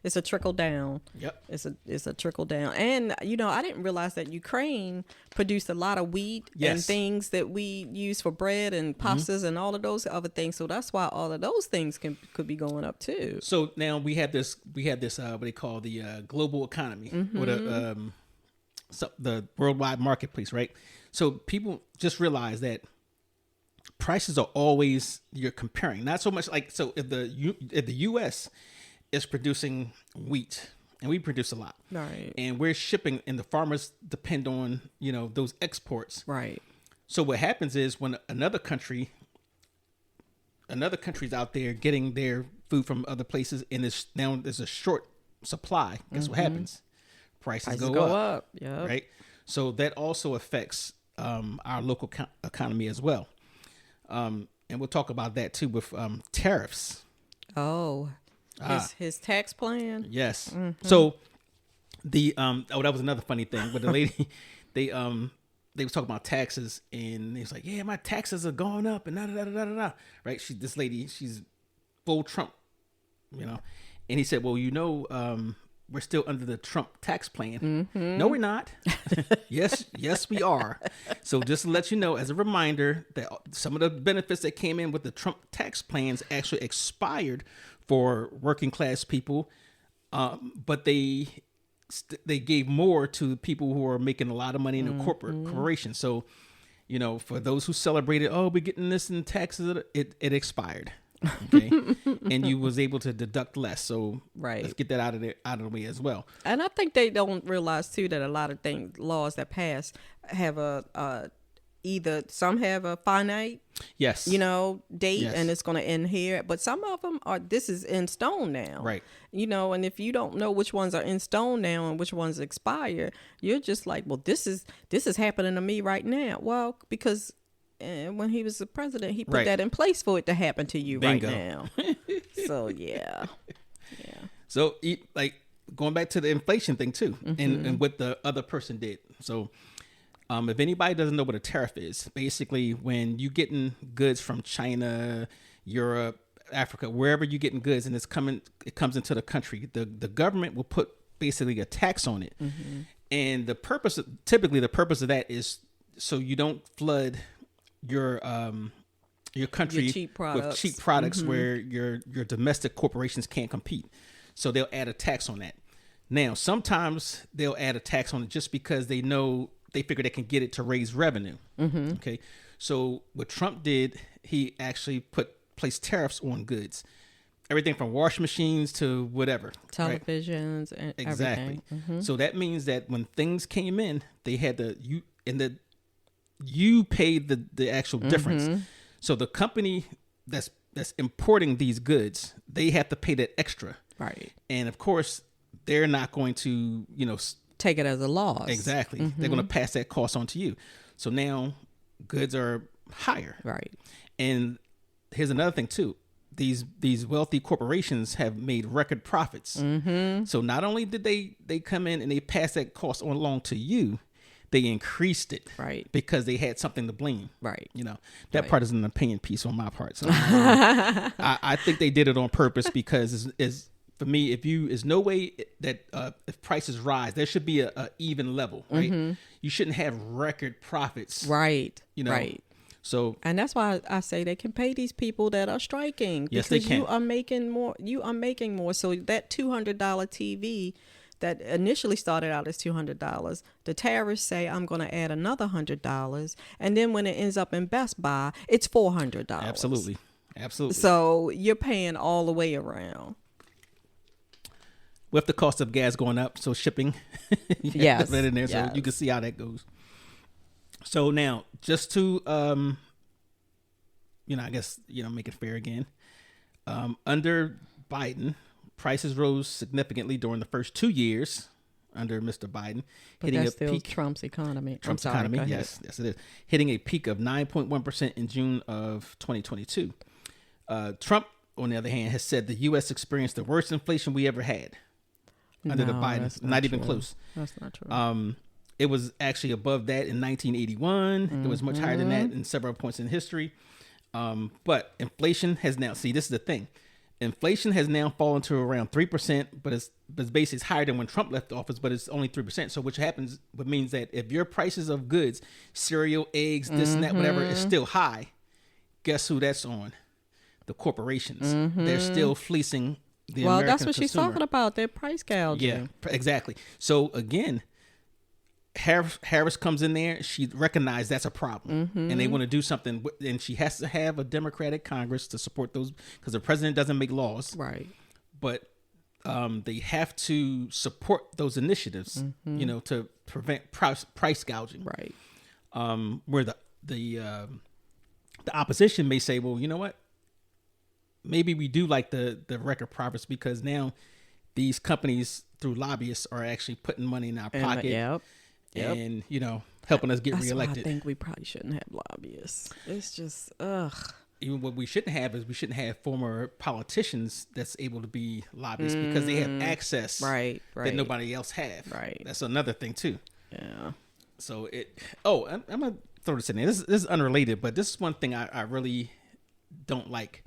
[SPEAKER 2] it's a trickle down.
[SPEAKER 1] Yep.
[SPEAKER 2] It's a trickle down. And I didn't realize that Ukraine produced a lot of wheat and
[SPEAKER 1] Yes.
[SPEAKER 2] things that we use for bread and pastas and all of those other things. So that's why all of those things could be going up too.
[SPEAKER 1] So now we have this what they call the global economy, or the worldwide marketplace, right? So people just realize that prices are always, you're comparing, not so much like, so if the U.S. is producing wheat, and we produce a lot,
[SPEAKER 2] Right.
[SPEAKER 1] and we're shipping, and the farmers depend on those exports,
[SPEAKER 2] Right.
[SPEAKER 1] so what happens is when another country's out there getting their food from other places, and there's a short supply, guess what happens? Prices go up.
[SPEAKER 2] Yeah.
[SPEAKER 1] Right. So that also affects our local economy as well. And we'll talk about that too with tariffs.
[SPEAKER 2] Oh, his tax plan.
[SPEAKER 1] Yes. So that was another funny thing. But the lady, they was talking about taxes, and they was like, yeah, my taxes are going up, and da. Right. This lady, she's full Trump, and he said, well, we're still under the Trump tax plan. No, we're not. Yes, we are. So just to let you know, as a reminder, that some of the benefits that came in with the Trump tax plans actually expired for working class people, but they gave more to people who are making a lot of money in the corporation. So, for those who celebrated, we're getting this in taxes, it expired. Okay. And you was able to deduct less. So
[SPEAKER 2] Right.
[SPEAKER 1] let's get that out of the way as well.
[SPEAKER 2] And I think they don't realize too that a lot of laws that pass have either some have a finite,
[SPEAKER 1] Yes.
[SPEAKER 2] date,
[SPEAKER 1] Yes.
[SPEAKER 2] and it's going to end here. But some of them this is in stone now.
[SPEAKER 1] Right.
[SPEAKER 2] And if you don't know which ones are in stone now and which ones expire, you're just like, well, this is happening to me right now. Well, because when he was the president, he put
[SPEAKER 1] Right.
[SPEAKER 2] that in place for it to happen to you
[SPEAKER 1] Bingo.
[SPEAKER 2] right now. So yeah.
[SPEAKER 1] So going back to the inflation thing too, and what the other person did. So if anybody doesn't know what a tariff is, basically when you getting goods from China, Europe, Africa, wherever you're getting goods, and it comes into the country, the government will put basically a tax on it. And typically the purpose of that is so you don't flood your country with cheap products where your domestic corporations can't compete. So they'll add a tax on that. Now, sometimes they'll add a tax on it just because they figure they can get it to raise revenue. Okay. So what Trump did, he actually placed tariffs on goods. Everything from washing machines to whatever.
[SPEAKER 2] Televisions and
[SPEAKER 1] exactly.
[SPEAKER 2] everything.
[SPEAKER 1] So that means that when things came in, they had you paid the actual difference. So the company that's importing these goods, they have to pay that extra.
[SPEAKER 2] Right.
[SPEAKER 1] And of course, they're not going to,
[SPEAKER 2] Take it as a loss.
[SPEAKER 1] exactly. They're going to pass that cost on to you. So now goods are higher.
[SPEAKER 2] Right.
[SPEAKER 1] And here's another thing too. These wealthy corporations have made record profits. So not only did they come in and they pass that cost on along to you, they increased it,
[SPEAKER 2] Right.
[SPEAKER 1] because they had something to blame.
[SPEAKER 2] Right.
[SPEAKER 1] That part is an opinion piece on my part. So I think they did it on purpose because is for me, there's no way that if prices rise, there should be a even level, right? You shouldn't have record profits,
[SPEAKER 2] Right. Right.
[SPEAKER 1] So,
[SPEAKER 2] And that's why I say they can pay these people that are striking.
[SPEAKER 1] Yes,
[SPEAKER 2] because
[SPEAKER 1] they can.
[SPEAKER 2] you are making more. So that $200 TV that initially started out as $200, the tariffs say I'm going to add another $100, and then when it ends up in Best Buy, it's $400.
[SPEAKER 1] absolutely.
[SPEAKER 2] So you're paying all the way around.
[SPEAKER 1] With the cost of gas going up, so shipping,
[SPEAKER 2] Yes,
[SPEAKER 1] that in there, so
[SPEAKER 2] yes.
[SPEAKER 1] you can see how that goes. So now, just to I guess make it fair again. Under Biden, prices rose significantly during the first 2 years under Mr. Biden,
[SPEAKER 2] But
[SPEAKER 1] hitting
[SPEAKER 2] that's
[SPEAKER 1] a
[SPEAKER 2] still
[SPEAKER 1] peak.
[SPEAKER 2] Trump's economy.
[SPEAKER 1] Trump's
[SPEAKER 2] I'm sorry,
[SPEAKER 1] economy,
[SPEAKER 2] go ahead.
[SPEAKER 1] yes, it is, hitting a peak of 9.1% in June of 2022. Trump, on the other hand, has said the U.S. experienced the worst inflation we ever had under the
[SPEAKER 2] No,
[SPEAKER 1] Biden.
[SPEAKER 2] that's
[SPEAKER 1] Not even
[SPEAKER 2] true.
[SPEAKER 1] close.
[SPEAKER 2] That's not true.
[SPEAKER 1] It was actually above that in 1981. It was much higher than that in several points in history. But inflation has now, see, this is the thing. Inflation has now fallen to around 3%, but it's basically it's higher than when Trump left office, but it's only 3%. So what means that if your prices of goods, cereal, eggs, this and that, whatever, is still high, guess who that's on? The corporations. They're still fleecing the American
[SPEAKER 2] that's what
[SPEAKER 1] consumer.
[SPEAKER 2] she's talking about. They're price gouging.
[SPEAKER 1] Yeah, exactly. So again, Harris comes in there. She recognized that's a problem, and they want to do something. And she has to have a Democratic Congress to support those, because the president doesn't make laws,
[SPEAKER 2] right?
[SPEAKER 1] But they have to support those initiatives, to prevent price gouging,
[SPEAKER 2] right?
[SPEAKER 1] Where the opposition may say, well, you know what? Maybe we do like the record profits, because now these companies through lobbyists are actually putting money in our pocket.
[SPEAKER 2] Yep.
[SPEAKER 1] And helping us get reelected.
[SPEAKER 2] Why I think we probably shouldn't have lobbyists. It's just
[SPEAKER 1] Even what we shouldn't have is we shouldn't have former politicians that's able to be lobbyists, because they have access
[SPEAKER 2] right
[SPEAKER 1] that nobody else have.
[SPEAKER 2] Right.
[SPEAKER 1] That's another thing too.
[SPEAKER 2] Yeah.
[SPEAKER 1] So I'm gonna throw this in there. This is unrelated, but this is one thing I really don't like.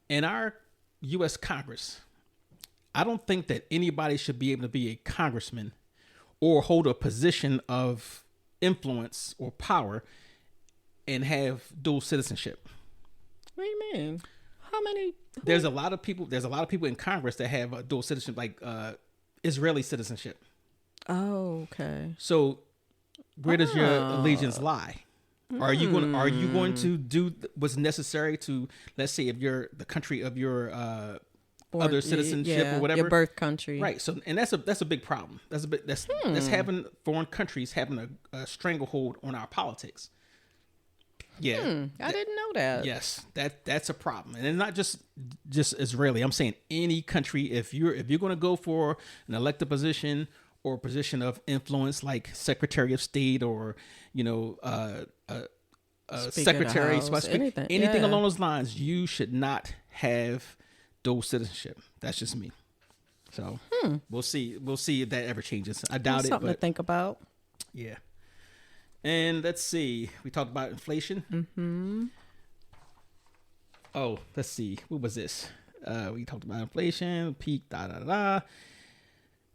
[SPEAKER 1] In our U.S. Congress, I don't think that anybody should be able to be a congressman or hold a position of influence or power and have dual citizenship.
[SPEAKER 2] What do you mean? How many?
[SPEAKER 1] There's a lot of people in Congress that have a dual citizenship, like Israeli citizenship.
[SPEAKER 2] Oh, okay.
[SPEAKER 1] So where does your allegiance lie? Are you going to do what's necessary to, let's say, if you're the country of your other citizenship or whatever,
[SPEAKER 2] your birth country,
[SPEAKER 1] right? So, and that's a big problem. That's having foreign countries having a stranglehold on our politics. Yeah,
[SPEAKER 2] I didn't know that.
[SPEAKER 1] Yes, that's a problem, and it's not just Israeli. I'm saying any country. If you're going to go for an elected position or a position of influence, like Secretary of State or Secretary, anything along those lines, you should not have dual citizenship. That's just me. So we'll see if that ever changes. I doubt it.
[SPEAKER 2] Something to think about.
[SPEAKER 1] Yeah. And let's see. We talked about inflation. Oh, let's see. What was this? We talked about inflation, peak, The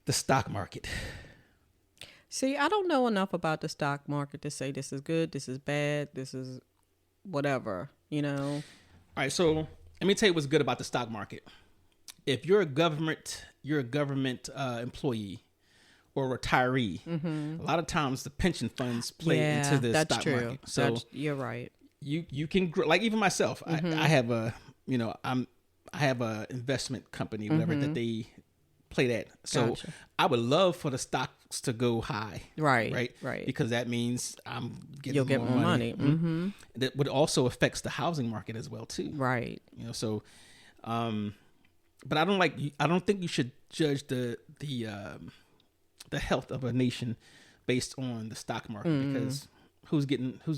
[SPEAKER 1] stock market.
[SPEAKER 2] See, I don't know enough about the stock market to say this is good, this is bad, this is whatever, All
[SPEAKER 1] right, so let me tell you what's good about the stock market. If you're a government employee or retiree, a lot of times the pension funds play into the stock market. So
[SPEAKER 2] you're right.
[SPEAKER 1] You can, like, even myself, I have a I have a investment company, whatever, that they play that. So I would love for the stocks to go high. Right. Because that means you'll get more money. That would also affects the housing market as well too.
[SPEAKER 2] Right.
[SPEAKER 1] So, but I don't think you should judge the health of a nation based on the stock market, because who's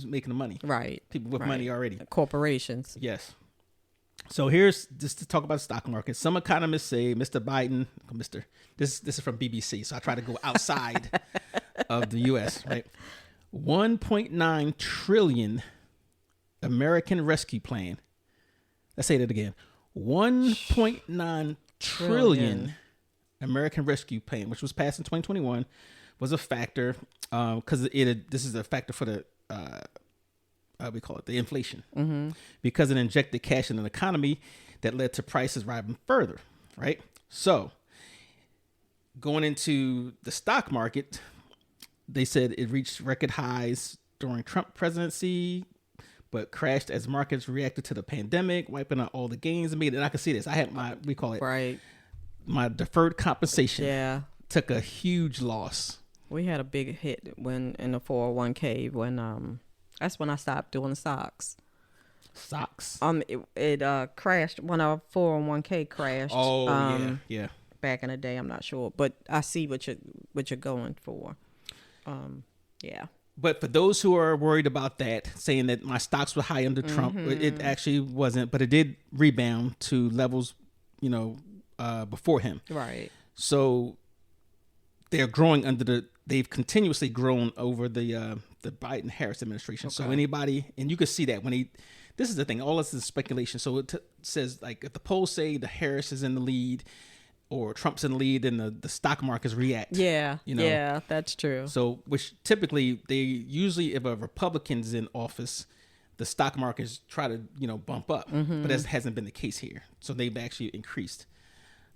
[SPEAKER 1] making the money? Right. People with money already.
[SPEAKER 2] Corporations.
[SPEAKER 1] Yes. So here's just to talk about the stock market. Some economists say Mr. Biden, this is from BBC, so I try to go outside of the U.S., right? 1.9 trillion American Rescue Plan. Let's say that again. 1.9 trillion American Rescue Plan, which was passed in 2021, was a factor because this is a factor for the we call it the inflation, because it injected cash in an economy that led to prices rising further, right? So going into the stock market, they said it reached record highs during Trump presidency, but crashed as markets reacted to the pandemic, wiping out all the gains made. And I can see this. I had my deferred compensation took a huge loss.
[SPEAKER 2] We had a big hit when in the 401k when that's when I stopped doing stocks.
[SPEAKER 1] Stocks.
[SPEAKER 2] It crashed when our 401k crashed.
[SPEAKER 1] Oh, yeah.
[SPEAKER 2] Back in the day, I'm not sure, but I see what you're going for. Yeah.
[SPEAKER 1] But for those who are worried about that, saying that my stocks were high under Trump, it actually wasn't, but it did rebound to levels, before him.
[SPEAKER 2] Right.
[SPEAKER 1] So they're growing under they've continuously grown over the Biden-Harris administration. Okay. So anybody, and you can see that when this is the thing, all this is speculation. So it says, like, if the polls say the Harris is in the lead or Trump's in the lead, then the stock markets react.
[SPEAKER 2] Yeah, yeah, that's true.
[SPEAKER 1] So, which typically, usually if a Republican's in office, the stock markets try to, bump up. But that hasn't been the case here. So they've actually increased.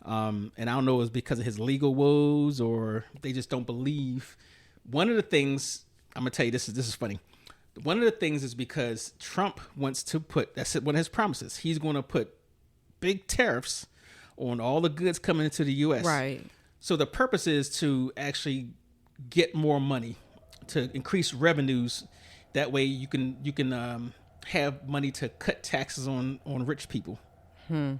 [SPEAKER 1] And I don't know if it's because of his legal woes or they just don't believe. One of the things, I'm going to tell you, this is funny. One of the things is because Trump wants to that's one of his promises. He's going to put big tariffs on all the goods coming into the U.S.
[SPEAKER 2] Right.
[SPEAKER 1] So the purpose is to actually get more money, to increase revenues. That way you can have money to cut taxes on rich people.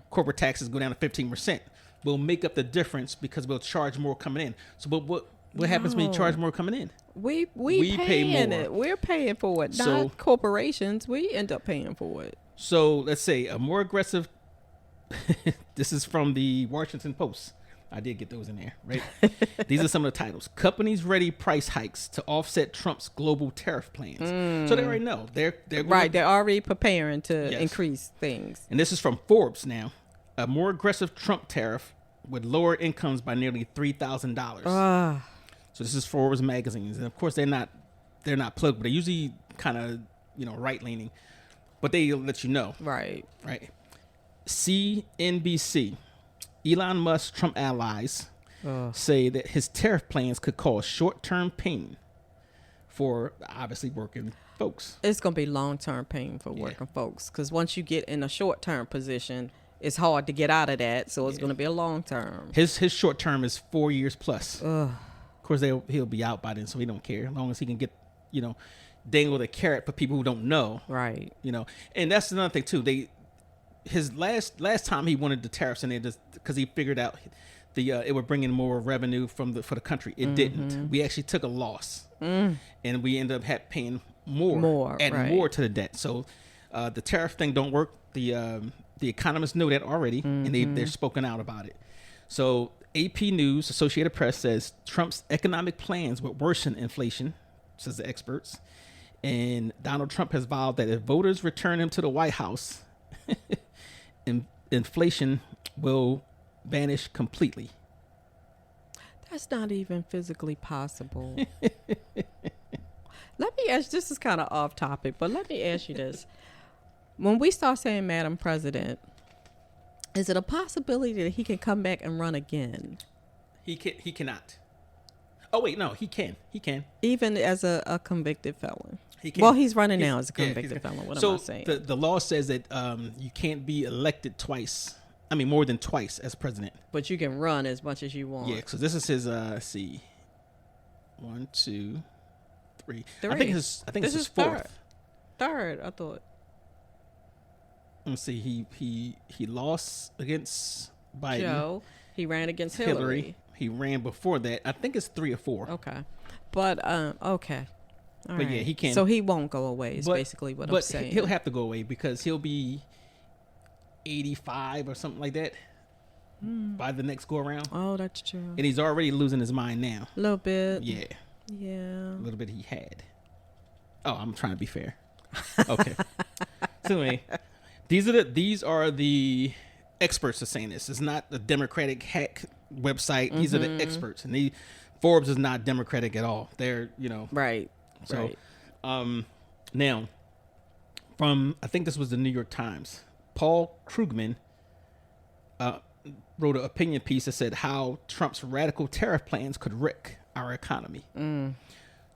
[SPEAKER 1] Corporate taxes go down to 15%. We'll make up the difference because we'll charge more coming in. So what happens when you charge more coming in?
[SPEAKER 2] We pay more. It. We're paying for it, not corporations. We end up paying for it.
[SPEAKER 1] So let's say a more aggressive. This is from the Washington Post. I did get those in there, right? These are some of the titles. Companies ready price hikes to offset Trump's global tariff plans. So they already know. They're
[SPEAKER 2] right. They're already preparing to increase things.
[SPEAKER 1] And this is from Forbes now. A more aggressive Trump tariff would lower incomes by nearly $3,000. So this is Forbes magazines, and of course they're not political. They're usually kind of right leaning, but they let you know.
[SPEAKER 2] Right.
[SPEAKER 1] CNBC. Elon Musk Trump allies say that his tariff plans could cause short-term pain for obviously working folks.
[SPEAKER 2] It's going to be long-term pain for working folks because once you get in a short-term position, it's hard to get out of that. So it's going to be a long-term.
[SPEAKER 1] His short-term is 4 years plus. Of course, he'll be out by then, so he don't care as long as he can get dangle the carrot for people who don't know.
[SPEAKER 2] Right.
[SPEAKER 1] And that's another thing too. His last time he wanted the tariffs in there just because he figured out it would bring in more revenue for the country. It didn't. We actually took a loss, and we ended up paying more to the debt. So the tariff thing don't work. The economists know that already, and they're spoken out about it. So AP News, Associated Press says Trump's economic plans would worsen inflation, says the experts, and Donald Trump has vowed that if voters return him to the White House, inflation will vanish completely.
[SPEAKER 2] That's not even physically possible. Let me ask, this is kind of off topic, but let me ask you this. When we start saying Madam President, is it a possibility that he can come back and run again?
[SPEAKER 1] He cannot. Oh, wait, no, he can. He can.
[SPEAKER 2] Even as a convicted felon.
[SPEAKER 1] He can.
[SPEAKER 2] Well, he's running now as a convicted felon. What am I saying?
[SPEAKER 1] The law says that you can't be elected more than twice as president.
[SPEAKER 2] But you can run as much as you want.
[SPEAKER 1] Yeah, so this is his, let's see. 1, 2, 3. I think this is fourth.
[SPEAKER 2] Third, I thought.
[SPEAKER 1] Let's see. He lost against Biden.
[SPEAKER 2] Joe. He ran against Hillary.
[SPEAKER 1] He ran before that. I think it's 3 or 4.
[SPEAKER 2] Okay. But, okay. All right.
[SPEAKER 1] Yeah, he can.
[SPEAKER 2] So he won't go away is basically what I'm saying.
[SPEAKER 1] But he'll have to go away because he'll be 85 or something like that by the next go around.
[SPEAKER 2] Oh, that's true.
[SPEAKER 1] And he's already losing his mind now.
[SPEAKER 2] A little bit.
[SPEAKER 1] Yeah.
[SPEAKER 2] Yeah.
[SPEAKER 1] A little bit he had. Oh, I'm trying to be fair. Okay. So anyway, these are the experts are saying this. It's not the Democratic hack website. These are the experts, and Forbes is not Democratic at all. They're
[SPEAKER 2] right.
[SPEAKER 1] So, now from I think this was the New York Times. Paul Krugman wrote an opinion piece that said how Trump's radical tariff plans could wreck our economy.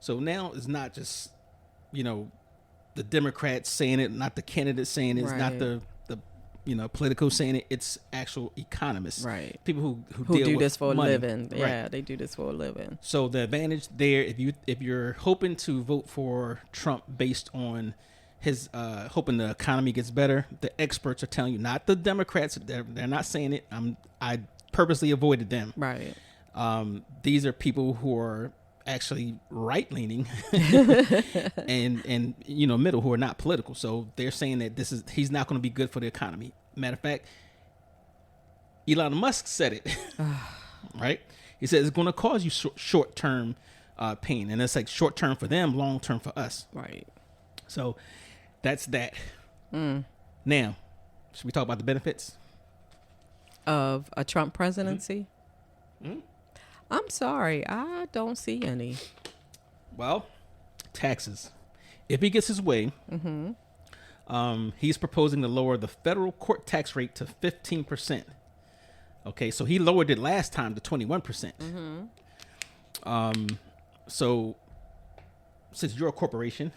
[SPEAKER 1] So now it's not just the Democrats saying it, not the candidates saying it, it's not the political saying it. It's actual economists,
[SPEAKER 2] right?
[SPEAKER 1] People who
[SPEAKER 2] deal
[SPEAKER 1] do
[SPEAKER 2] with
[SPEAKER 1] this
[SPEAKER 2] for
[SPEAKER 1] money.
[SPEAKER 2] a living. Yeah, they do this for a living.
[SPEAKER 1] So the advantage there, if you're hoping to vote for Trump based on his hoping the economy gets better, the experts are telling you, not the Democrats. They're not saying it. I purposely avoided them.
[SPEAKER 2] Right.
[SPEAKER 1] These are people who are actually right leaning and middle, who are not political. So they're saying that he's not going to be good for the economy. Matter of fact, Elon Musk said it. Right? He said it's going to cause you short term paying, and it's like short term for them, long term for us.
[SPEAKER 2] Right.
[SPEAKER 1] So that's that. Now, should we talk about the benefits
[SPEAKER 2] Of a Trump presidency? I'm sorry, I don't see any.
[SPEAKER 1] Well, taxes. If he gets his way, he's proposing to lower the federal court tax rate to 15%. Okay, so he lowered it last time to 21%. So since you're a corporation,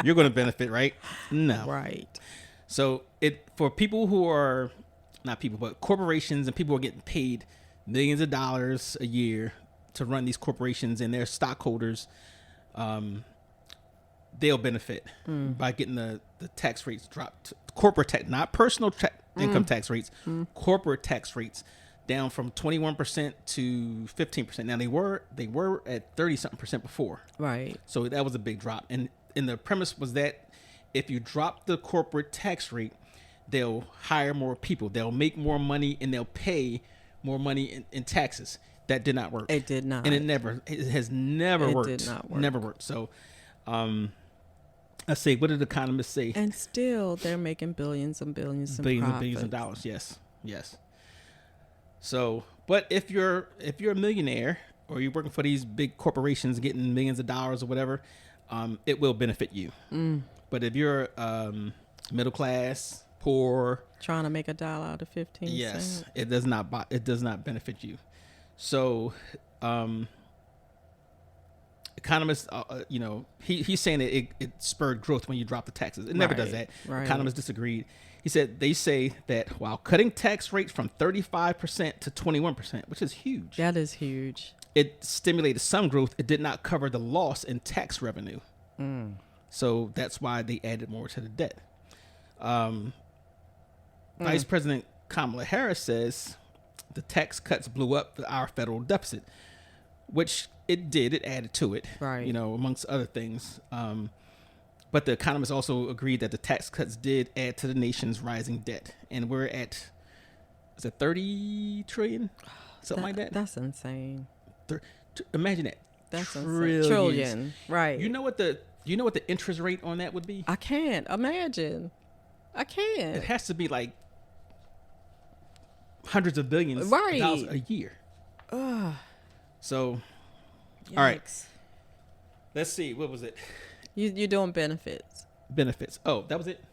[SPEAKER 1] you're going to benefit, right? No.
[SPEAKER 2] Right.
[SPEAKER 1] So for people who are not people, but corporations and people who are getting paid millions of dollars a year to run these corporations and their stockholders, they'll benefit by getting the tax rates dropped. Corporate tax, not personal income tax rates, corporate tax rates down from 21% to 15%. Now they were at 30-something% before.
[SPEAKER 2] Right.
[SPEAKER 1] So that was a big drop. And the premise was that if you drop the corporate tax rate, they'll hire more people, they'll make more money, and they'll pay more money in taxes. That did not work.
[SPEAKER 2] It did not.
[SPEAKER 1] And it has never worked.
[SPEAKER 2] It did not work.
[SPEAKER 1] Never worked. So, let's see, what did economists say?
[SPEAKER 2] And still, they're making billions and billions
[SPEAKER 1] of dollars. Yes. So, but if you're a millionaire or you're working for these big corporations getting millions of dollars or whatever, it will benefit you. But if you're middle class, poor,
[SPEAKER 2] trying to make $1 out of 15
[SPEAKER 1] yes,
[SPEAKER 2] cents.
[SPEAKER 1] it does not benefit you. So, economists, he's saying that it spurred growth when you drop the taxes. It never does that.
[SPEAKER 2] Right.
[SPEAKER 1] Economists disagreed. They say that while cutting tax rates from 35% to 21%, which is huge.
[SPEAKER 2] That is huge.
[SPEAKER 1] It stimulated some growth. It did not cover the loss in tax revenue. So that's why they added more to the debt. Vice President Kamala Harris says the tax cuts blew up our federal deficit, which it did. It added to it,
[SPEAKER 2] right?
[SPEAKER 1] Amongst other things. But the economists also agreed that the tax cuts did add to the nation's rising debt, and we're at, is it 30 trillion, something like that?
[SPEAKER 2] That's insane.
[SPEAKER 1] Imagine that.
[SPEAKER 2] That's
[SPEAKER 1] trillion,
[SPEAKER 2] right?
[SPEAKER 1] You know what the interest rate on that would be?
[SPEAKER 2] I can't imagine. I can't.
[SPEAKER 1] It has to be like hundreds of billions of dollars a year. So,
[SPEAKER 2] yikes.
[SPEAKER 1] All right. Let's see. What was it?
[SPEAKER 2] You're doing benefits.
[SPEAKER 1] Benefits. Oh, that was it?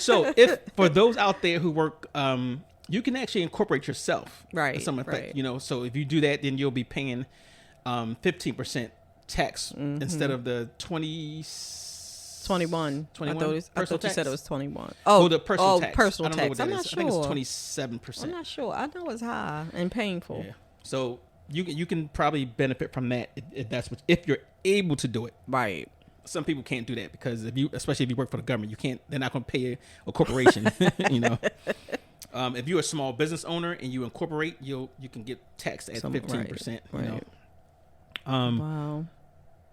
[SPEAKER 1] So, if for those out there who work, you can actually incorporate yourself.
[SPEAKER 2] Right.
[SPEAKER 1] Something like that, so if you do that, then you'll be paying 15% tax instead of the 21. I thought you said it was 21. Oh, the personal tax.
[SPEAKER 2] Personal tax. I'm not sure.
[SPEAKER 1] I think it's 27%.
[SPEAKER 2] I'm not sure. I know it's high and painful. Yeah.
[SPEAKER 1] So you can probably benefit from that if you're able to do it.
[SPEAKER 2] Right.
[SPEAKER 1] Some people can't do that because especially if you work for the government, they're not going to pay a corporation. If you're a small business owner and you incorporate, you can get taxed at 15%.
[SPEAKER 2] Right.
[SPEAKER 1] Wow.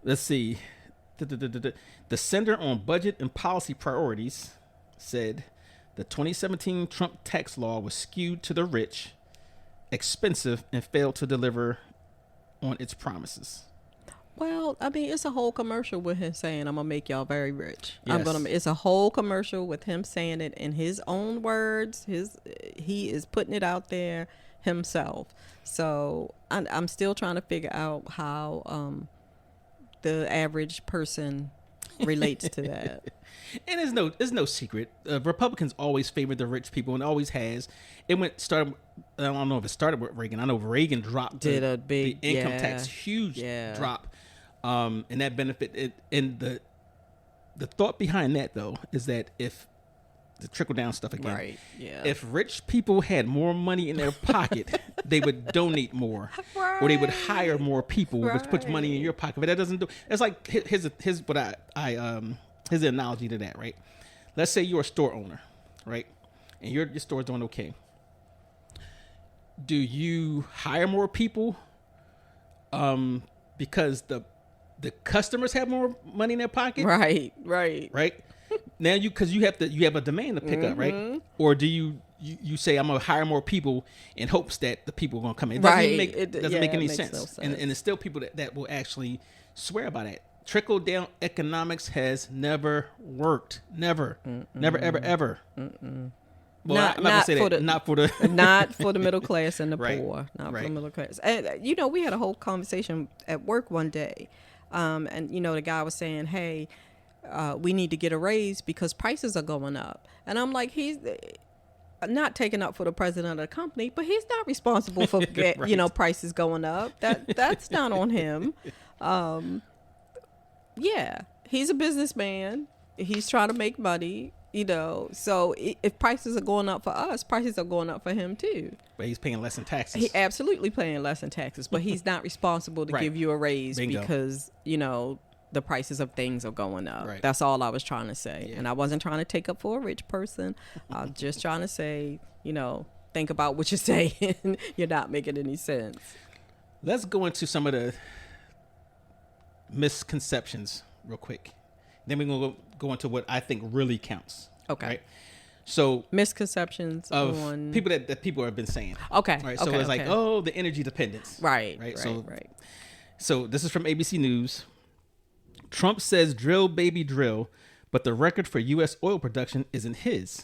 [SPEAKER 1] Let's see. The Center on Budget and Policy Priorities said the 2017 Trump tax law was skewed to the rich, expensive, and failed to deliver on its promises.
[SPEAKER 2] Well, I mean, it's a whole commercial with him saying, "I'm gonna make y'all very rich."
[SPEAKER 1] Yes.
[SPEAKER 2] It's a whole commercial with him saying it in his own words. He is putting it out there himself. So I'm still trying to figure out how the average person relates to that.
[SPEAKER 1] And it's no secret. Republicans always favored the rich people and always has. I don't know if it started with Reagan. I know Reagan dropped the income tax, huge drop. And that benefit. And the thought behind that, though, is that if the trickle down stuff again,
[SPEAKER 2] right? Yeah.
[SPEAKER 1] If rich people had more money in their pocket, they would donate more,
[SPEAKER 2] right.
[SPEAKER 1] Or they would hire more people, which puts money in your pocket. But that doesn't do. It's like here's what here's the analogy to that, right? Let's say you're a store owner, right, and your store's doing okay. Do you hire more people because the customers have more money in their pocket?
[SPEAKER 2] Right.
[SPEAKER 1] now because you have a demand to pick up, right? Or do you say I'm gonna hire more people in hopes that the people are gonna come in? It doesn't make any sense. No sense. And there's still people that will actually swear by that. Trickle down economics has never worked. Never, ever. Well, not for the middle class and the poor. Not for the middle class. And
[SPEAKER 2] we had a whole conversation at work one day, and the guy was saying, "Hey, we need to get a raise because prices are going up." And I'm like, he's not taking up for the president of the company, but he's not responsible for prices going up. That's not on him. Yeah, he's a businessman. He's trying to make money. So if prices are going up for us, prices are going up for him too.
[SPEAKER 1] But he's paying less in taxes.
[SPEAKER 2] He absolutely paying less in taxes, but he's not responsible to give you a raise because the prices of things are going up. Right. That's all I was trying to say, and I wasn't trying to take up for a rich person. I'm just trying to say, think about what you're saying. You're not making any sense.
[SPEAKER 1] Let's go into some of the misconceptions real quick. Then we're gonna go into what I think really counts.
[SPEAKER 2] Okay.
[SPEAKER 1] Right? So
[SPEAKER 2] misconceptions
[SPEAKER 1] of
[SPEAKER 2] on
[SPEAKER 1] people that people have been saying.
[SPEAKER 2] Okay.
[SPEAKER 1] Right. So it's like, oh, the energy dependence.
[SPEAKER 2] Right.
[SPEAKER 1] So this is from ABC News. Trump says drill baby drill, but the record for U.S. oil production isn't his.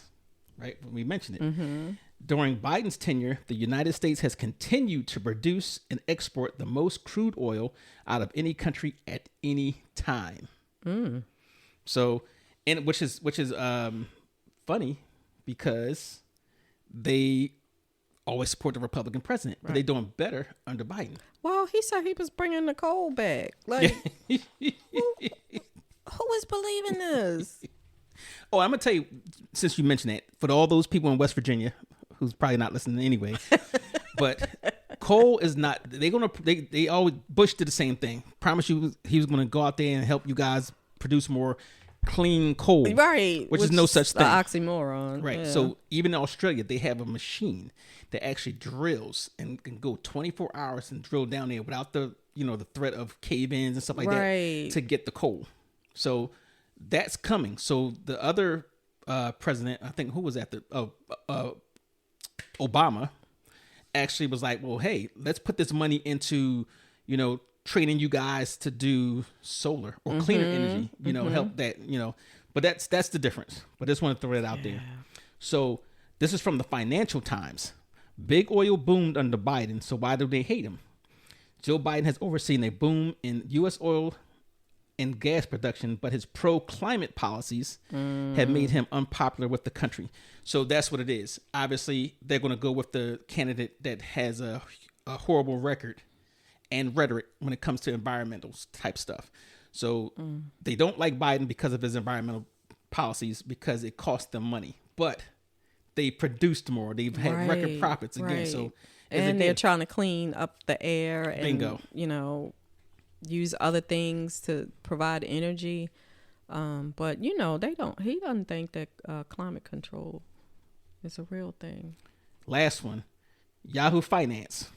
[SPEAKER 1] Right. We mentioned it.
[SPEAKER 2] Mm-hmm.
[SPEAKER 1] During Biden's tenure, the United States has continued to produce and export the most crude oil out of any country at any time.
[SPEAKER 2] Mm.
[SPEAKER 1] So, and which is funny because they always support the Republican president, but they're doing better under Biden.
[SPEAKER 2] Well, he said he was bringing the coal back. Like, who is believing this?
[SPEAKER 1] Oh, I'm gonna tell you, since you mentioned that, for all those people in West Virginia who's probably not listening anyway, but coal is not. They always Bush did the same thing. Promise you, he was gonna go out there and help you guys produce more clean coal,
[SPEAKER 2] right?
[SPEAKER 1] Which is no such thing.
[SPEAKER 2] Oxymoron,
[SPEAKER 1] right? Yeah. So even in Australia, they have a machine that actually drills and can go 24 hours and drill down there without the the threat of cave-ins and stuff like that to get the coal. So that's coming. So the other president, I think, who was that? Obama actually was like, well, hey, let's put this money into training you guys to do solar or cleaner energy, help that, but that's the difference. But I just want to throw it out there. So this is from the Financial Times. Big oil boomed under Biden, so why do they hate him? Joe Biden has overseen a boom in U.S. oil and gas production, but his pro-climate policies have made him unpopular with the country. So that's what it is. Obviously, they're going to go with the candidate that has a horrible record and rhetoric when it comes to environmental type stuff. So they don't like Biden because of his environmental policies because it costs them money. But they produced more. They've had record profits again. So
[SPEAKER 2] they're trying to clean up the air and use other things to provide energy. But they don't. He doesn't think that climate control is a real thing.
[SPEAKER 1] Last one, Yahoo Finance.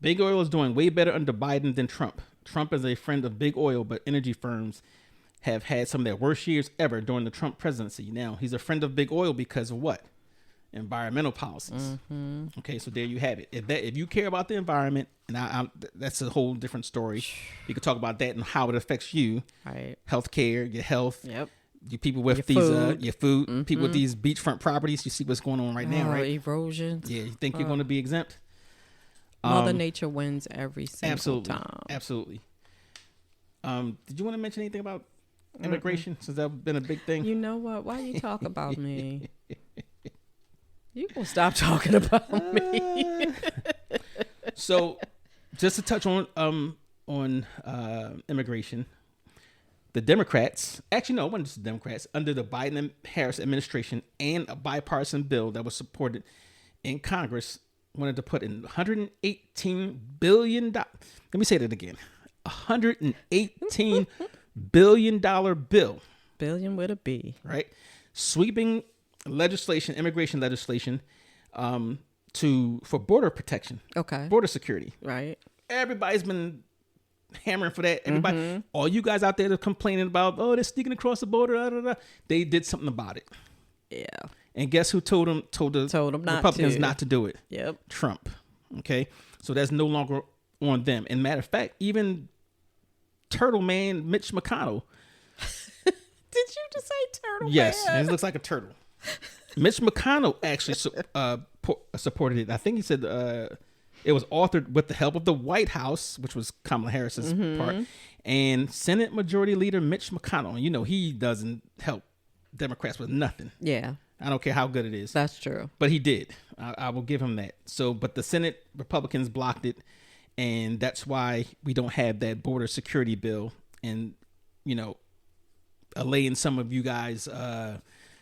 [SPEAKER 1] Big oil is doing way better under Biden than Trump. Trump is a friend of big oil, but energy firms have had some of their worst years ever during the Trump presidency. Now, he's a friend of big oil because of what? Environmental policies.
[SPEAKER 2] Mm-hmm.
[SPEAKER 1] Okay, so there you have it. If you care about the environment, and that's a whole different story. You could talk about that and how it affects you.
[SPEAKER 2] Right.
[SPEAKER 1] Healthcare, your health.
[SPEAKER 2] Yep.
[SPEAKER 1] You people with your food. People with these beachfront properties. You see what's going on right now, right?
[SPEAKER 2] Erosion.
[SPEAKER 1] Yeah. You think you're going to be exempt?
[SPEAKER 2] Mother Nature wins every single time.
[SPEAKER 1] Absolutely. Did you want to mention anything about immigration since that's been a big thing?
[SPEAKER 2] You know what? Why you talk about me? You gonna stop talking about me?
[SPEAKER 1] So, just to touch on immigration, the Democrats, actually no, it wasn't just the Democrats, under the Biden and Harris administration and a bipartisan bill that was supported in Congress, wanted to put in $118 billion. Let me say that again. $118 billion bill.
[SPEAKER 2] Billion with a B.
[SPEAKER 1] Right? Sweeping legislation, immigration legislation, for border protection.
[SPEAKER 2] Okay.
[SPEAKER 1] Border security.
[SPEAKER 2] Right.
[SPEAKER 1] Everybody's been hammering for that. Everybody, all you guys out there that are complaining about, oh, they're sneaking across the border. Blah, blah, blah. They did something about it.
[SPEAKER 2] Yeah.
[SPEAKER 1] And guess who told them Republicans not to do it?
[SPEAKER 2] Yep.
[SPEAKER 1] Trump. Okay. So that's no longer on them. And matter of fact, even Turtle Man Mitch McConnell.
[SPEAKER 2] Did you just say turtle?
[SPEAKER 1] Yes.
[SPEAKER 2] Man?
[SPEAKER 1] It looks like a turtle. Mitch McConnell actually supported it. I think he said it was authored with the help of the White House, which was Kamala Harris's part, and Senate Majority Leader Mitch McConnell. You know, he doesn't help Democrats with nothing.
[SPEAKER 2] Yeah.
[SPEAKER 1] I don't care how good it is.
[SPEAKER 2] That's true.
[SPEAKER 1] But he did. I will give him that. So, but the Senate Republicans blocked it, and that's why we don't have that border security bill. And, you know, allaying some of you guys'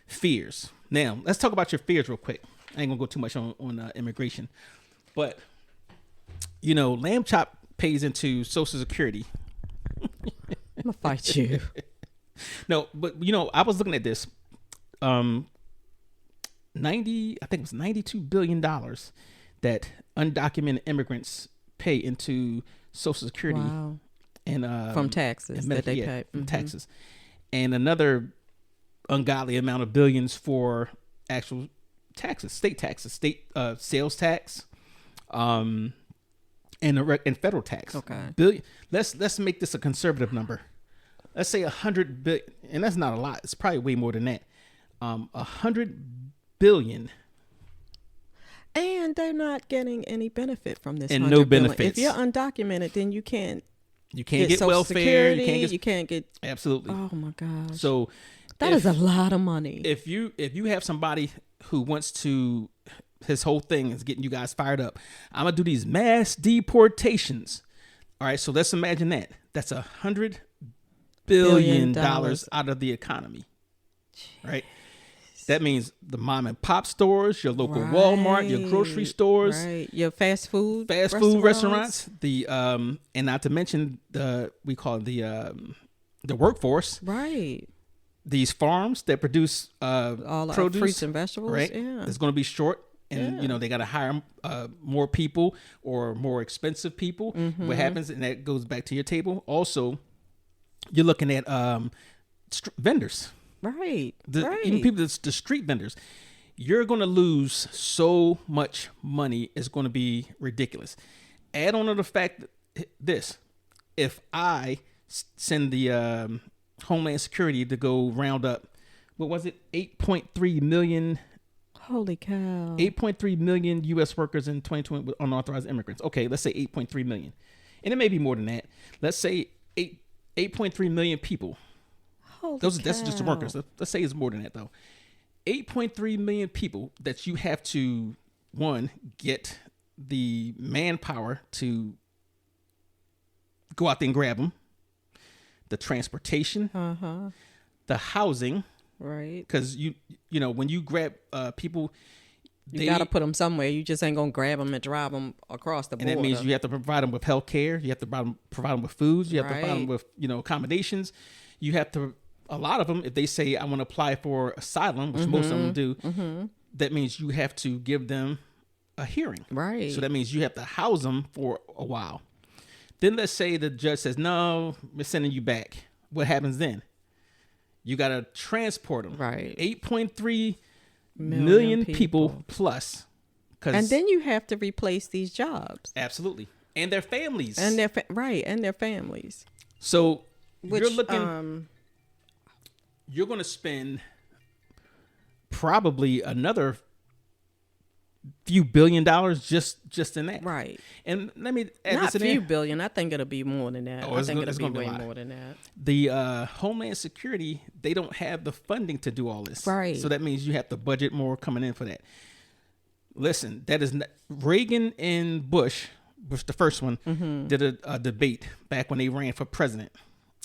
[SPEAKER 1] fears. Now, let's talk about your fears real quick. I ain't gonna go too much on immigration, but you know, Lamb Chop pays into Social Security.
[SPEAKER 2] I'm gonna fight you.
[SPEAKER 1] No, but you know, I was looking at this. I think it was $92 billion that undocumented immigrants pay into Social Security.
[SPEAKER 2] Wow.
[SPEAKER 1] And
[SPEAKER 2] from taxes that they pay.
[SPEAKER 1] From taxes, and another ungodly amount of billions for actual taxes, state sales tax, and federal tax.
[SPEAKER 2] Okay.
[SPEAKER 1] Billion. Let's make this a conservative number. Let's say 100 billion, and that's not a lot. It's probably way more than that. 100 billion.
[SPEAKER 2] And they're not getting any benefit from this.
[SPEAKER 1] And no benefits.
[SPEAKER 2] Billion. If you're undocumented, then you can't.
[SPEAKER 1] You can't get
[SPEAKER 2] Social
[SPEAKER 1] welfare.
[SPEAKER 2] Security, you can't get.
[SPEAKER 1] Absolutely.
[SPEAKER 2] Oh my gosh.
[SPEAKER 1] So
[SPEAKER 2] that is a lot of money.
[SPEAKER 1] If you have somebody who wants to, his whole thing is getting you guys fired up. I'm gonna do these mass deportations. All right. So let's imagine that. That's $100 billion out of the economy. Right. That means the mom and pop stores, your local Walmart, your grocery stores,
[SPEAKER 2] your fast food
[SPEAKER 1] restaurants, the and not to mention we call it the workforce,
[SPEAKER 2] right?
[SPEAKER 1] These farms that produce
[SPEAKER 2] all
[SPEAKER 1] produce,
[SPEAKER 2] fruits and vegetables,
[SPEAKER 1] right?
[SPEAKER 2] Yeah,
[SPEAKER 1] it's going to be short, and you know they got to hire more people or more expensive people. What happens, and that goes back to your table. Also, you're looking at vendors.
[SPEAKER 2] Right.
[SPEAKER 1] Even people that's the street vendors, you're going to lose so much money. It's going to be ridiculous. Add on to the fact that if I send the Homeland Security to go round up, what was it? 8.3 million.
[SPEAKER 2] Holy cow.
[SPEAKER 1] 8.3 million U.S. workers in 2020 with unauthorized immigrants. Okay, let's say 8.3 million. And it may be more than that. Let's say 8.3 million people. That's just the workers. Let's say it's more than that, though. 8.3 million people that you have to, one, get the manpower to go out there and grab them, the transportation, the housing,
[SPEAKER 2] right?
[SPEAKER 1] Because you know when you grab people,
[SPEAKER 2] you got to put them somewhere. You just ain't gonna grab them and drive them across the border.
[SPEAKER 1] And that means you have to provide them with health care. You have to provide them with foods. You have to provide them with accommodations. You have to. A lot of them, if they say, I want to apply for asylum, which most of them do, that means you have to give them a hearing.
[SPEAKER 2] Right.
[SPEAKER 1] So that means you have to house them for a while. Then let's say the judge says, no, we're sending you back. What happens then? You got to transport them.
[SPEAKER 2] Right.
[SPEAKER 1] 8.3 million people plus.
[SPEAKER 2] And then you have to replace these jobs.
[SPEAKER 1] Absolutely. And their families.
[SPEAKER 2] And their families.
[SPEAKER 1] So you're looking... You're going to spend probably another few $1 billion just in that.
[SPEAKER 2] Right.
[SPEAKER 1] And let me add
[SPEAKER 2] not
[SPEAKER 1] this in
[SPEAKER 2] few
[SPEAKER 1] there.
[SPEAKER 2] billion. I think it'll be more than that. I think it'll be way more than that.
[SPEAKER 1] The Homeland Security, they don't have the funding to do all this.
[SPEAKER 2] Right.
[SPEAKER 1] So that means you have to budget more coming in for that. Listen, that is not, Reagan and Bush, the first one, did a debate back when they ran for president.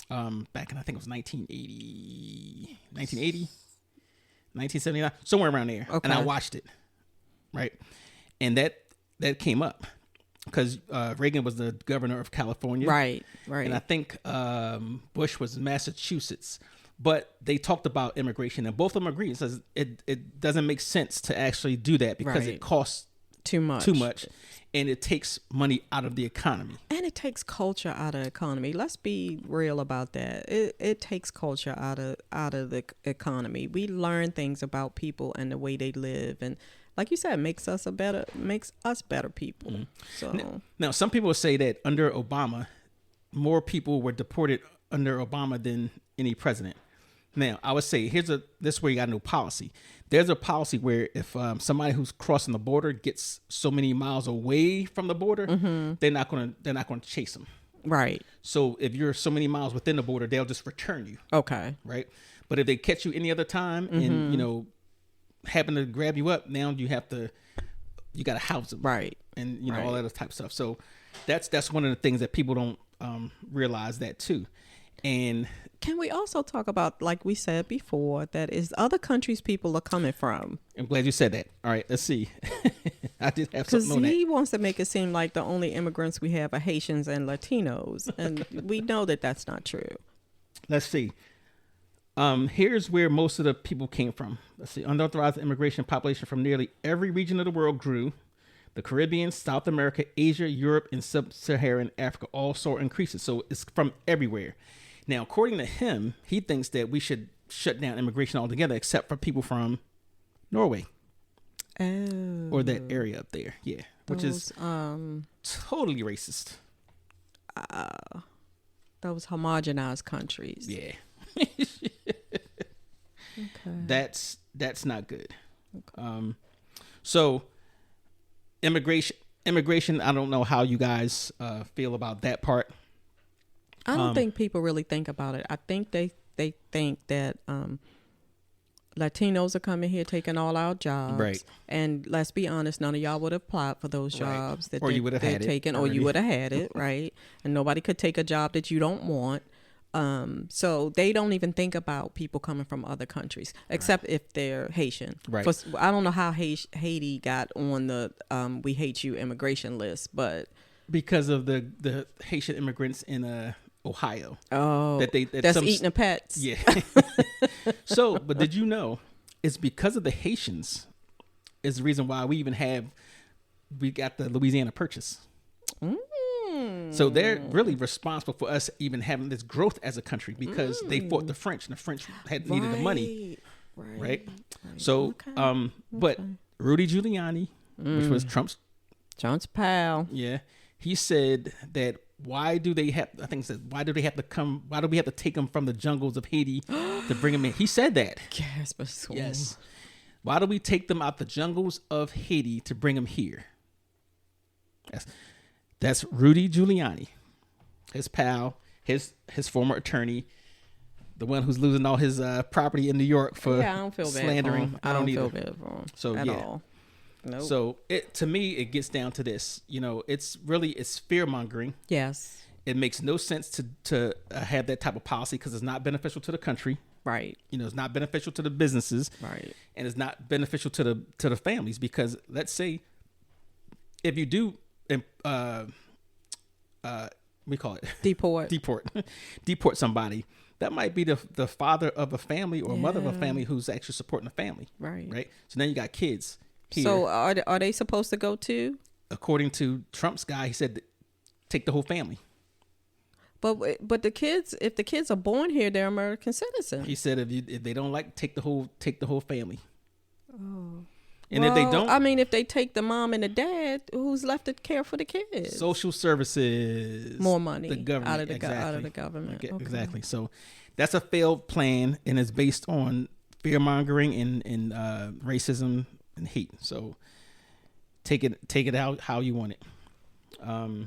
[SPEAKER 1] Back in, I think it was 1980, 1979, somewhere around there. Okay. And I watched it, right? And that came up because Reagan was the governor of California.
[SPEAKER 2] Right.
[SPEAKER 1] And I think Bush was Massachusetts. But they talked about immigration, and both of them agreed. It says it doesn't make sense to actually do that because it costs
[SPEAKER 2] too much.
[SPEAKER 1] and it takes money out of the economy.
[SPEAKER 2] And it takes culture out of the economy. Let's be real about that. It takes culture out of the economy. We learn things about people and the way they live, and like you said, makes us better people. Mm-hmm. So
[SPEAKER 1] now some people say that under Obama, more people were deported under Obama than any president. Now, I would say this is where you got no policy. There's a policy where if somebody who's crossing the border gets so many miles away from the border, mm-hmm. they're not going to chase them.
[SPEAKER 2] Right.
[SPEAKER 1] So if you're so many miles within the border, they'll just return you.
[SPEAKER 2] Okay.
[SPEAKER 1] Right. But if they catch you any other time mm-hmm. and happen to grab you up, now you got to house them.
[SPEAKER 2] Right.
[SPEAKER 1] And all that type of stuff. So that's one of the things that people don't realize that too. And
[SPEAKER 2] can we also talk about, like we said before, that is other countries people are coming from?
[SPEAKER 1] I'm glad you said that. All right, let's see. I did have something on that.
[SPEAKER 2] Because he wants to make it seem like the only immigrants we have are Haitians and Latinos, and we know that that's not true.
[SPEAKER 1] Let's see. Here's where most of the people came from. Let's see. Unauthorized immigration population from nearly every region of the world grew. The Caribbean, South America, Asia, Europe, and Sub-Saharan Africa all saw increases. So it's from everywhere. Now, according to him, he thinks that we should shut down immigration altogether, except for people from Norway.
[SPEAKER 2] Oh.
[SPEAKER 1] Or that area up there. Yeah. Which is totally racist.
[SPEAKER 2] Those homogenized countries.
[SPEAKER 1] Yeah.
[SPEAKER 2] Okay.
[SPEAKER 1] That's not good. Okay. So immigration, I don't know how you guys feel about that part.
[SPEAKER 2] I don't think people really think about it. I think they think that Latinos are coming here taking all our jobs.
[SPEAKER 1] Right.
[SPEAKER 2] And let's be honest, none of y'all would have applied for those jobs that
[SPEAKER 1] you would have had
[SPEAKER 2] taken, or you would have had it, right? And nobody could take a job that you don't want. So they don't even think about people coming from other countries, except if they're Haitian.
[SPEAKER 1] Right.
[SPEAKER 2] I don't know how Haiti got on the "We Hate You" immigration list, but
[SPEAKER 1] because of the Haitian immigrants in Ohio.
[SPEAKER 2] Oh, that's eating the pets.
[SPEAKER 1] Yeah. So, but did you know it's because of the Haitians is the reason why we got the Louisiana Purchase. So they're really responsible for us even having this growth as a country because they fought the French, and the French needed the money. Right. So, but Rudy Giuliani, which was Trump's
[SPEAKER 2] pal.
[SPEAKER 1] Yeah. He said that why do we have to take them from the jungles of Haiti to bring them in? He said that. Yes. Why do we take them out the jungles of Haiti to bring them here? That's Rudy Giuliani, his pal, his former attorney, the one who's losing all his property in New York for
[SPEAKER 2] I don't feel
[SPEAKER 1] slandering.
[SPEAKER 2] Bad for him. I don't feel bad for him.
[SPEAKER 1] So
[SPEAKER 2] at all. Nope.
[SPEAKER 1] So to me, it gets down to this. It's fear mongering.
[SPEAKER 2] Yes.
[SPEAKER 1] It makes no sense to have that type of policy because it's not beneficial to the country.
[SPEAKER 2] Right.
[SPEAKER 1] It's not beneficial to the businesses.
[SPEAKER 2] Right.
[SPEAKER 1] And it's not beneficial to the families because let's say if you do we call it deport somebody, that might be the father of a family or mother of a family who's actually supporting the family.
[SPEAKER 2] Right.
[SPEAKER 1] So now you got kids here.
[SPEAKER 2] So are they supposed to go too?
[SPEAKER 1] According to Trump's guy, he said take the whole family.
[SPEAKER 2] But the kids, if the kids are born here, they're American citizens.
[SPEAKER 1] He said if they don't like, take the whole family.
[SPEAKER 2] Oh.
[SPEAKER 1] And if they don't,
[SPEAKER 2] I mean, if they take the mom and the dad, who's left to care for the kids?
[SPEAKER 1] Social services,
[SPEAKER 2] more money,
[SPEAKER 1] the government,
[SPEAKER 2] out of the government.
[SPEAKER 1] Okay. Exactly. So that's a failed plan, and it's based on fear mongering and racism and hate. So take it out how you want it.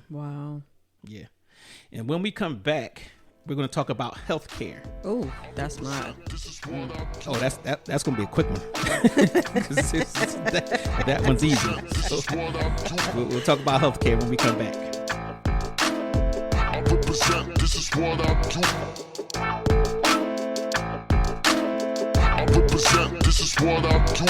[SPEAKER 2] Wow.
[SPEAKER 1] Yeah. And when we come back, we're going to talk about healthcare.
[SPEAKER 2] Oh, that's mine.
[SPEAKER 1] Oh, that's going to be a quick one. that one's easy. So we'll talk about healthcare when we come back. I represent, this is what I do. I represent, this is what I do.